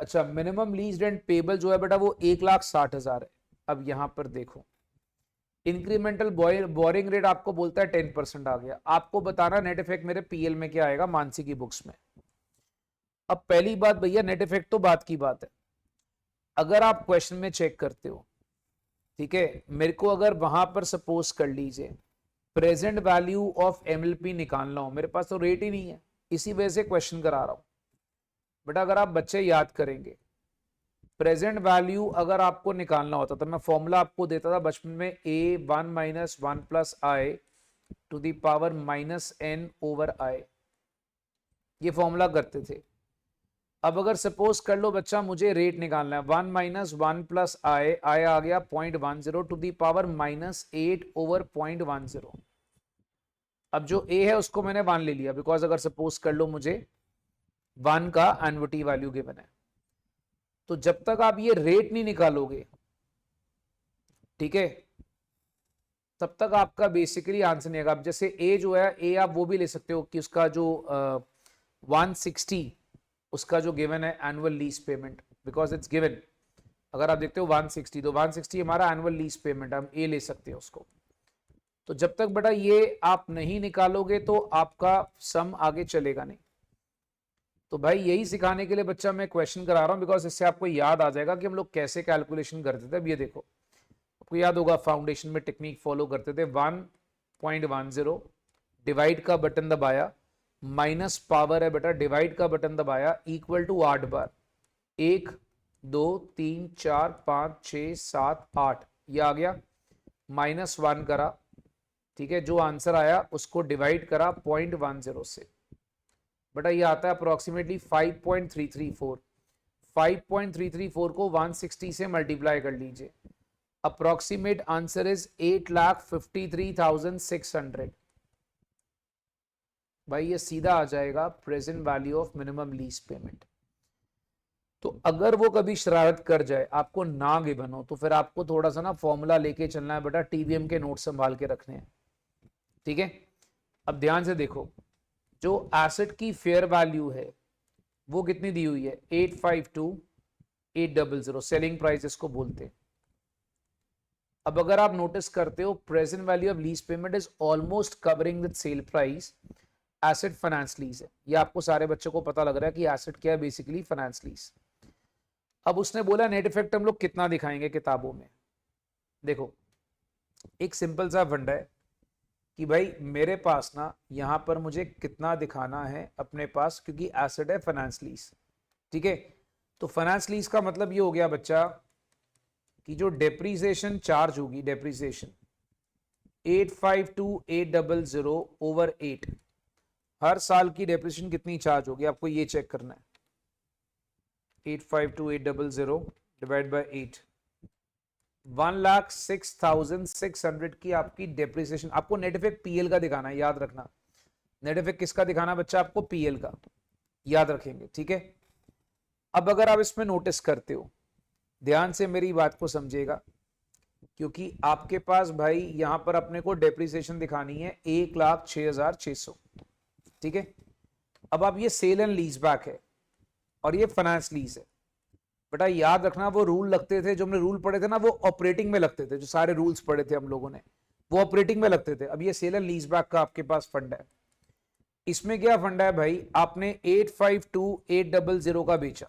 अच्छा, मिनिमम लीज रेंट पेबल जो है बेटा वो 1,60,000 है। अब यहां पर देखो, इंक्रीमेंटल बोरिंग रेट आपको बोलता है 10% आ गया। आपको बताना नेट इफेक्ट मेरे पीएल में क्या आएगा मानसी की बुक्स में। अब पहली बात भैया, नेट इफेक्ट तो बात की बात है, अगर आप क्वेश्चन में चेक करते हो, ठीक है, मेरे को अगर वहां पर सपोज कर लीजिए प्रेजेंट वैल्यू ऑफ एमएलपी निकालना हो, मेरे पास तो रेट ही नहीं है, इसी वजह से क्वेश्चन करा रहा हूं बेटा। अगर आप बच्चे याद करेंगे, प्रेजेंट वैल्यू अगर आपको निकालना होता तो मैं फॉर्मूला आपको देता था बचपन में, a1 - 1 + i to the power -n/i, ये फॉर्मूला करते थे। अब अगर सपोज कर लो बच्चा मुझे रेट निकालना है, 1 - 1 + i आ गया 0.10 टू द पावर -8/0.10। अब जो a है उसको मैंने 1 ले लिया, बिकॉज अगर सपोज कर लो मुझे 1 का एन्युटी वैल्यू गिवन है, तो जब तक आप ये रेट नहीं निकालोगे, ठीक है, तब तक आपका बेसिकली आंसर नहीं आएगा। अब जैसे ए जो है, ए आप वो भी ले सकते हो कि उसका जो 160 उसका जो गिवन है annual lease payment, because it's given. अगर आप देखते हो 160, तो 160 हमारा एनुअल लीज पेमेंट, हम ए ले सकते हैं उसको। तो जब तक बेटा ये आप नहीं निकालोगे तो आपका सम आगे चलेगा नहीं। तो भाई यही सिखाने के लिए बच्चा मैं क्वेश्चन करा रहा हूं, बिकॉज इससे आपको याद आ जाएगा कि हम लोग कैसे कैलकुलेशन करते थे। अब ये देखो, आपको याद होगा फाउंडेशन में टेक्निक फॉलो करते थे, 1.10 डिवाइड का बटन दबाया, माइनस पावर है बेटा, डिवाइड का बटन दबाया, इक्वल टू 8 बार, 1 2 3 4 5 6 7 8, ये आ गया, -1 करा, ठीक है, जो आंसर आया उसको डिवाइड करा 0.10 से, बेटा ये आता है अप्रोक्सीमेटली 5.334। 5.334 को 160 से मल्टीप्लाई कर लीजिए, अप्रोक्सीमेट आंसर इज 8,53,600। भाई ये सीधा आ जाएगा present value of minimum lease payment. तो अगर वो कभी शरारत कर जाए, आपको ना गिवन हो, तो फिर आपको थोड़ा सा ना फॉर्मूला लेके चलना है बेटा, टीवीएम के नोट संभाल के रखने हैं, ठीक है। अब ध्यान से देखो, जो एसेट की फेयर वैल्यू है वो कितनी दी हुई है, 852,800, सेलिंग प्राइस इसको बोलते हैं। अब अगर आप नोटिस करते हो, present value of lease payment is almost covering the sale price, asset finance lease है। ये आपको सारे बच्चों को पता लग रहा है कि एसेट क्या है, बेसिकली फाइनेंस लीज। अब उसने बोला नेट इफेक्ट हम लोग कितना दिखाएंगे किताबों में। देखो एक सिंपल सा फंडा है कि भाई मेरे पास ना यहां पर मुझे कितना दिखाना है अपने पास, क्योंकि एसेट है फाइनेंस लीज, ठीक है। तो फाइनेंस लीज का मतलब ये हो गया बच्चा कि जो डेप्रीसिएशन चार्ज होगी, डेप्रीसिएशन 852,800 ओवर 8, हर साल की डेप्रिसिएशन कितनी चार्ज होगी आपको ये चेक करना है, 852,800 डिवाइड बाय 8, 1,06,600 की आपकी डेप्रिसिएशन। आपको नेट इफेक्ट पीएल का दिखाना है, याद रखना। नेट इफेक्ट किसका दिखाना बच्चा, आपको पीएल का, याद रखेंगे, ठीक है। अब अगर आप इसमें नोटिस करते हो, ध्यान से मेरी बात को समझिएगा, क्योंकि आपके पास भाई यहां पर अपने को डेप्रिसिएशन दिखानी है 1,06,600, ठीक है। अब आप ये सेल एंड लीज बैक है और ये फाइनेंस लीज है। बेटा याद रखना वो रूल लगते थे, जो हमने रूल पढ़े थे ना, वो ऑपरेटिंग में लगते थे। जो सारे रूल्स पढ़े थे हम लोगों ने वो ऑपरेटिंग में लगते थे। अब ये सेल एंड लीज बैक का आपके पास फंड है। इसमें क्या फंड है भाई, आपने 852,800 का बेचा,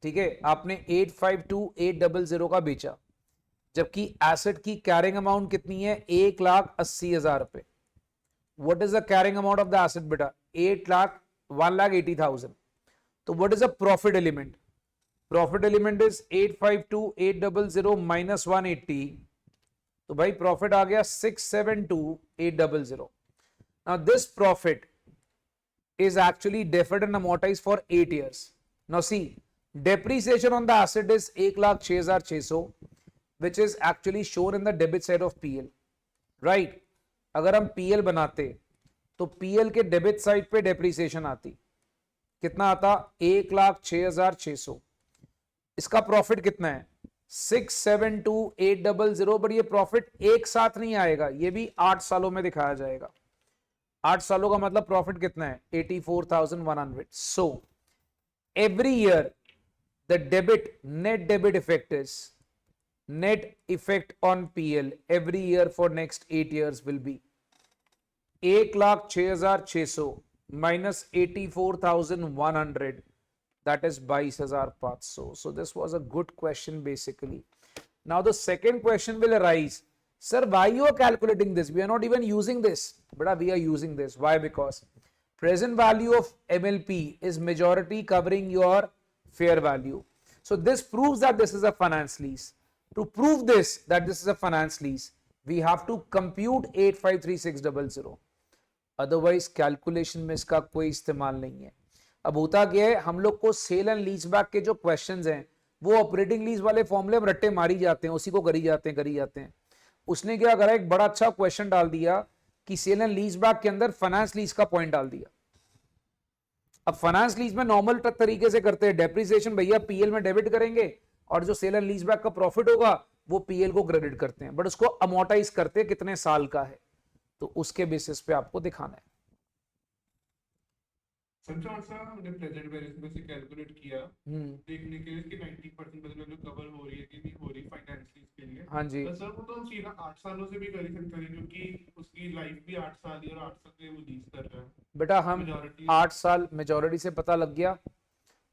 ठीक है, आपने 852,800 का बेचा, जबकि एसेट की कैरिंग अमाउंट कितनी है, 1,80,000 रुपए। What is the carrying amount of the asset बेटा, 1,80,000। तो what is the profit element, profit element is 852,800 minus 180, तो भाई प्रॉफिट आ गया 672,800। Now this profit is actually deferred and amortized for 8 years. Now see, depreciation on the asset is 1,06,600, which is actually shown in the debit side of PL, right? अगर हम PL बनाते तो PL के डेबिट साइड पे डेप्रीसिएशन आती, कितना आता, 1,06,600। इसका प्रॉफिट कितना है, 672,800, बट ये प्रॉफिट एक साथ नहीं आएगा, ये भी 8 सालों में दिखाया जाएगा। 8 सालों का मतलब प्रॉफिट कितना है, 84,100। So every year the debit, net debit effect is, net effect on PL every year for next 8 years will be 1,06,600 minus 84,100, that is 22,500. So this was a good question basically. Now the second question will arise, sir, why you are calculating this, we are not even using this. But we are using this, why? Because present value of MLP is majority covering your fair value. So this proves that this is a finance lease. To prove this, that this is a finance lease, we have to compute 853600, otherwise calculation में इसका कोई इस्तेमाल नहीं है। अब होता क्या है, हम लोग को सेल एंड लीज बैक के जो क्वेश्चंस हैं वो ऑपरेटिंग लीज वाले फॉर्मूले में रट्टे मारी जाते हैं, उसी को करी जाते हैं। उसने क्या करा, एक बड़ा अच्छा क्वेश्चन डाल दिया कि सेल एंड लीज बैक के अंदर फाइनेंस लीज का पॉइंट डाल दिया। अब फाइनेंस लीज में नॉर्मल तरीके से करते हैं, डेप्रिसिएशन भैया पीएल में डेबिट करेंगे और जो सेल एंड लीज बैक का प्रॉफिट होगा वो पीएल को क्रेडिट करते हैं, बट उसको अमोर्टाइज करते हैं कितने साल का है, तो उसके बेसिस पे आपको दिखाना है। हमने प्रेजेंट वैल्यू में से कैलकुलेट किया देखने के लिए कि 90% प्रेजेंट वैल्यू कवर हो रही है कि नहीं हो रही फाइनेंस लीज के लिए। हाँ जी, तो सर वो तो हम सीधा 8 सालों से भी कर ही सकते हैं क्योंकि उसकी लाइफ भी 8 साल ही और 8 साल के वो लीज कर रहा है। बेटा हम 8 साल मेजॉरिटी से पता लग गया।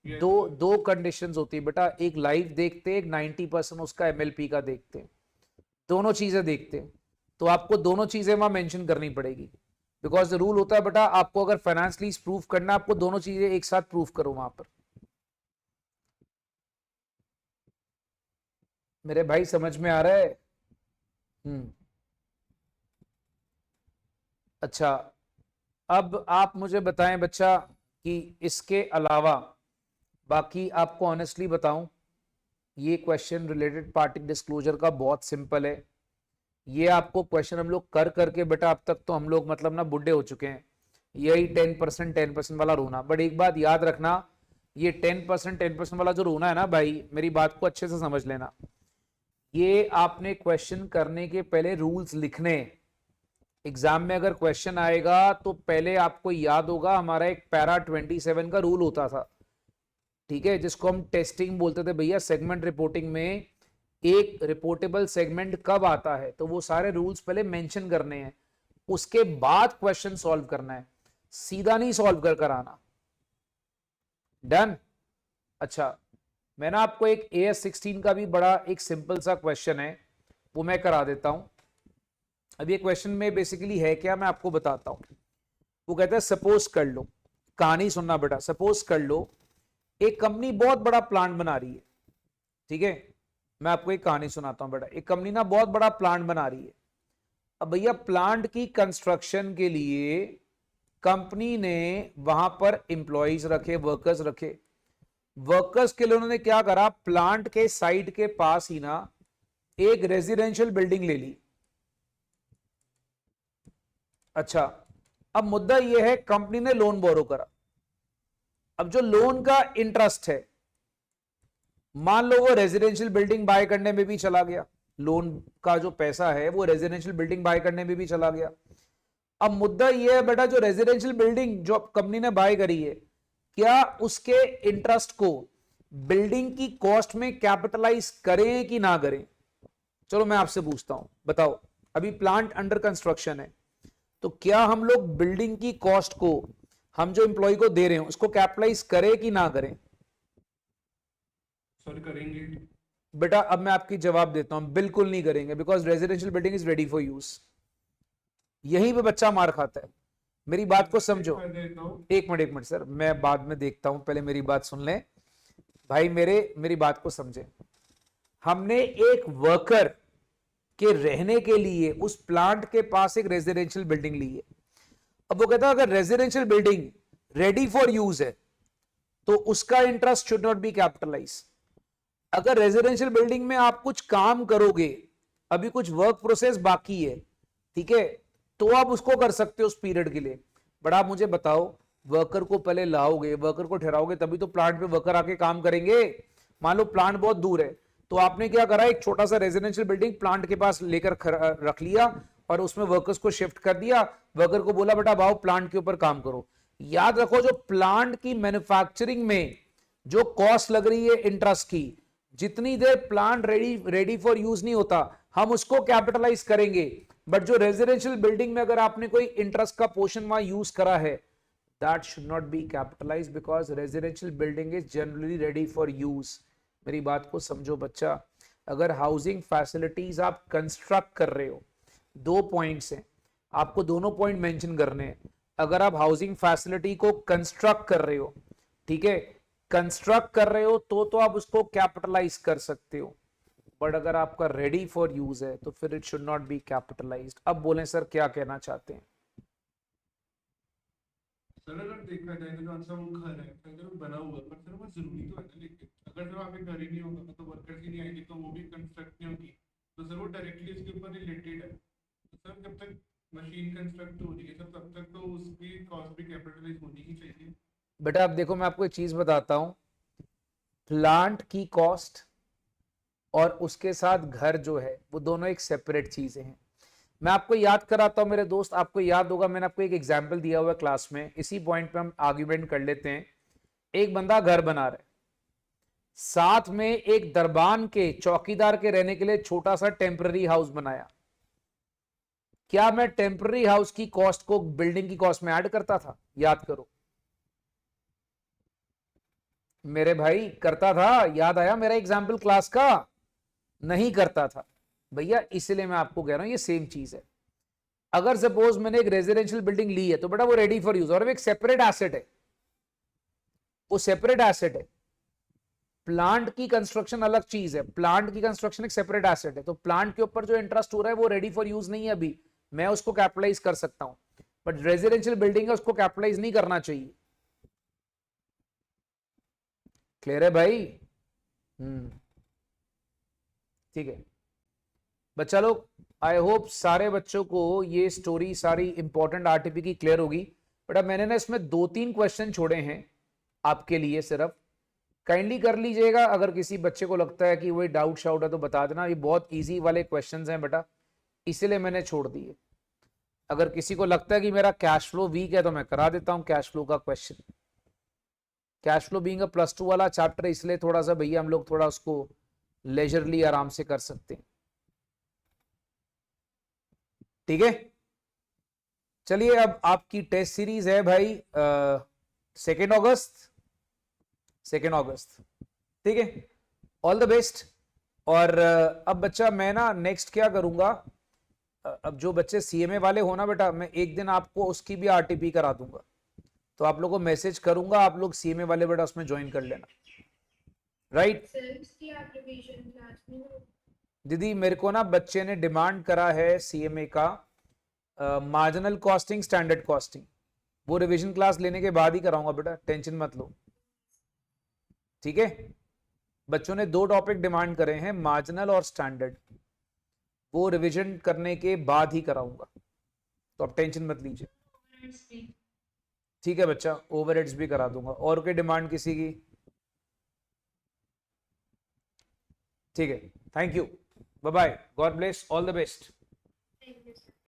दो कंडीशंस होती है बेटा, एक लाइफ देखते हैं, एक 90% उसका एमएलपी का देखते हैं, दोनों चीजें देखते हैं। तो आपको दोनों चीजें वहां मेंशन करनी पड़ेगी, बिकॉज रूल होता है बेटा, आपको अगर फाइनेंस लीज प्रूफ करना है, आपको दोनों चीजें एक साथ प्रूफ करो वहां पर। मेरे भाई समझ में आ रहा है? अच्छा, अब आप मुझे बताएं बच्चा कि इसके अलावा बाकी आपको ऑनेस्टली बताऊं, ये क्वेश्चन रिलेटेड पार्टी डिस्क्लोजर का बहुत सिंपल है। ये आपको क्वेश्चन हम लोग कर करके बेटा अब तक तो हम लोग मतलब ना बुढ़े हो चुके हैं, यही 10% वाला रोना। बट एक बात याद रखना, ये 10% वाला जो रोना है ना भाई, मेरी बात को अच्छे से समझ लेना, ये आपने क्वेश्चन करने के पहले रूल्स लिखने। एग्जाम में अगर क्वेश्चन आएगा तो पहले आपको याद होगा हमारा एक पैरा 27 का रूल होता था, ठीक है, जिसको हम टेस्टिंग बोलते थे भैया। सेगमेंट रिपोर्टिंग में एक रिपोर्टेबल सेगमेंट कब आता है, तो वो सारे रूल्स पहले मेंशन करने हैं, उसके बाद क्वेश्चन सॉल्व करना है, सीधा नहीं सॉल्व कर आना। डन? अच्छा, मैं ना आपको एक AS16 का भी बड़ा एक सिंपल सा क्वेश्चन है वो मैं करा देता हूं। अब ये क्वेश्चन में बेसिकली है क्या, मैं आपको बताता हूं। वो कहता है सपोज कर लो, कहानी सुनना बेटा, सपोज कर लो एक कंपनी बहुत बड़ा प्लांट बना रही है, ठीक है, मैं आपको एक कहानी सुनाता हूं बेटा। एक कंपनी ना बहुत बड़ा प्लांट बना रही है। अब भैया प्लांट की कंस्ट्रक्शन के लिए कंपनी ने वहां पर एम्प्लॉइज रखे, वर्कर्स रखे। वर्कर्स के लिए उन्होंने क्या करा, प्लांट के साइड के पास ही ना एक रेजिडेंशियल बिल्डिंग ले ली। अच्छा, अब मुद्दा यह है कंपनी ने लोन बोरो करा। अब जो लोन का इंटरेस्ट है, मान लो वो रेजिडेंशियल बिल्डिंग बाय करने में भी चला गया, लोन का जो पैसा है वो रेजिडेंशियल बिल्डिंग बाय करने में भी चला गया। अब मुद्दा ये है बेटा, जो रेजिडेंशियल बिल्डिंग जो कंपनी ने बाय करी है, क्या उसके इंटरेस्ट को बिल्डिंग की कॉस्ट में कैपिटलाइज करें कि ना करें? चलो मैं आपसे पूछता हूं, बताओ। अभी प्लांट अंडर कंस्ट्रक्शन है, तो क्या हम लोग बिल्डिंग की कॉस्ट को, हम जो एम्प्लॉय को दे रहे हैं, उसको कैपिटलाइज करें कि ना करें? सर करेंगे। बेटा अब मैं आपकी जवाब देता हूं, बिल्कुल नहीं करेंगे, because residential building is ready for use. यहीं पे बच्चा मार खाता है। मेरी बात को समझो। एक मिनट सर, मैं बाद में देखता हूं, पहले मेरी बात सुन लें भाई, मेरी बात को समझे। हमने एक वर्कर के रहने के लिए उस प्लांट के पास एक रेजिडेंशियल बिल्डिंग ली है। अब वो कहता है अगर residential building ready for use है तो उसका interest should not be capitalise. अगर रेजिडेंशियल बिल्डिंग में आप कुछ काम करोगे, अभी कुछ वर्क प्रोसेस बाकी है, ठीक है, तो आप उसको कर सकते हो उस पीरियड के लिए। बट आप मुझे बताओ, वर्कर को पहले लाओगे, वर्कर को ठहराओगे, तभी तो प्लांट पे वर्कर आके काम करेंगे। मान लो प्लांट बहुत दूर है, तो आपने क्या करा, एक छोटा सा रेजिडेंशियल बिल्डिंग प्लांट के पास लेकर रख लिया और उसमें वर्कर्स को शिफ्ट कर दिया। वर्कर को बोला बेटा आओ प्लांट के ऊपर काम करो। याद रखो, जो प्लांट की मैन्युफैक्चरिंग में जो कॉस्ट लग रही है इंटरेस्ट की, जितनी देर प्लांट रेडी फॉर यूज नहीं होता, हम उसको कैपिटलाइज करेंगे। बट जो रेजिडेंशियल बिल्डिंग में अगर आपने कोई इंटरेस्ट का पोर्शन वहां यूज करा है, that should not be capitalise, because residential building is generally ready for use. मेरी बात को समझो बच्चा। अगर हाउसिंग फैसिलिटीज आप कंस्ट्रक्ट कर रहे हो, 2 पॉइंट्स हैं, आपको दोनों पॉइंट मेंशन करने हैं। अगर आप हाउसिंग फैसिलिटी को कंस्ट्रक्ट कर रहे हो, ठीक है, कंस्ट्रक्ट कर रहे हो तो आप उसको कैपिटलाइज कर सकते हो। बट अगर आपका रेडी फॉर यूज है तो फिर it should not B capitalised. अब बोलें सर क्या कहना चाहते हैं? सर अगर देखा जाए तो कौन सा वो घर है, अगर वो बना हुआ है, पर सर वो जरूरी तो है ना, लेकिन अगर सर वहाँ पे घर ही नहीं होगा तो वर्कर्स ही नहीं आएंगे, तो वो भी कंस्ट्रक्ट नहीं होगी, तो सर वो डायरेक्टली इसके ऊपर रिलेटेड है। तो सर जब तक मशीन कंस्ट्रक्ट हो रही है सर, तब तक तो उसकी कॉस्ट भी कैपिटलाइज होनी ही चाहिए। बेटा अब देखो, मैं आपको एक चीज बताता हूं, प्लांट की कॉस्ट और उसके साथ घर जो है वो दोनों एक सेपरेट चीजें हैं। मैं आपको याद कराता हूं मेरे दोस्त, आपको याद होगा मैंने आपको एक एग्जाम्पल दिया हुआ है क्लास में, इसी पॉइंट पे हम आर्ग्यूमेंट कर लेते हैं। एक बंदा घर बना रहा है, साथ में एक दरबान के चौकीदार के रहने के लिए छोटा सा टेम्पररी हाउस बनाया। क्या मैं टेम्पररी हाउस की कॉस्ट को बिल्डिंग की कॉस्ट में ऐड करता था? याद करो मेरे भाई, करता था? याद आया मेरा एग्जाम्पल क्लास का? नहीं करता था भैया। इसलिए मैं आपको कह रहा हूं ये सेम चीज है। अगर सपोज मैंने एक रेजिडेंशियल बिल्डिंग ली है तो बेटा वो रेडी फॉर यूज, और वो एक सेपरेट एसेट है, वो सेपरेट एसेट है। प्लांट की कंस्ट्रक्शन अलग चीज है, प्लांट की कंस्ट्रक्शन एक सेपरेट एसेट है। तो प्लांट के ऊपर जो इंटरेस्ट हो रहा है वो रेडी फॉर यूज नहीं है अभी, मैं उसको कैपिटलाइज कर सकता हूं। बट रेजिडेंशियल बिल्डिंग है, उसको कैपिटलाइज नहीं करना चाहिए। क्लियर है भाई? ठीक है बच्चा लोग, आई होप सारे बच्चों को ये स्टोरी सारी इंपॉर्टेंट आरटीपी की क्लियर होगी। बट अब मैंने ना इसमें 2-3 क्वेश्चन छोड़े हैं आपके लिए, सिर्फ काइंडली कर लीजिएगा। अगर किसी बच्चे को लगता है कि वही डाउट शाउट है तो बता देना, ये बहुत इजी वाले क्वेश्चंस हैं बेटा, इसीलिए मैंने छोड़ दिए। अगर किसी को लगता है कि मेरा कैश फ्लो वीक है तो मैं करा देता हूं कैश फ्लो का question. Cash flow being a +2 वाला चैप्टर, इसलिए थोड़ा सा भैया हम लोग थोड़ा उसको लेजरली आराम से कर सकते हैं। ठीक है, चलिए अब आपकी टेस्ट सीरीज है भाई 2 अगस्त, 2 अगस्त, ठीक है, ऑल द बेस्ट। और अब बच्चा मैं ना नेक्स्ट क्या करूंगा, अब जो बच्चे सीएमए वाले हो ना बेटा, मैं एक दिन आपको उसकी भी आरटीपी करा दूंगा, तो आप लोगों को मैसेज करूंगा, आप लोग सीएमए वाले बेटा उसमें ज्वाइन कर लेना, राइट? दीदी मेरे को ना बच्चे ने डिमांड करा है सीएमए का मार्जिनल कॉस्टिंग, स्टैंडर्ड कॉस्टिंग, वो रिवीजन क्लास लेने के बाद ही कराऊंगा बेटा, टेंशन मत लो, ठीक है? बच्चों ने 2 टॉपिक डिमांड करे हैं, मार्जिनल और स्टैंडर्ड, वो रिवीजन करने के बाद ही कराऊंगा, तो आप टेंशन मत लीजिए। ठीक है बच्चा, ओवरहेड्स भी करा दूंगा। और कोई डिमांड किसी की? ठीक है, thank you, bye bye, God bless, all the best.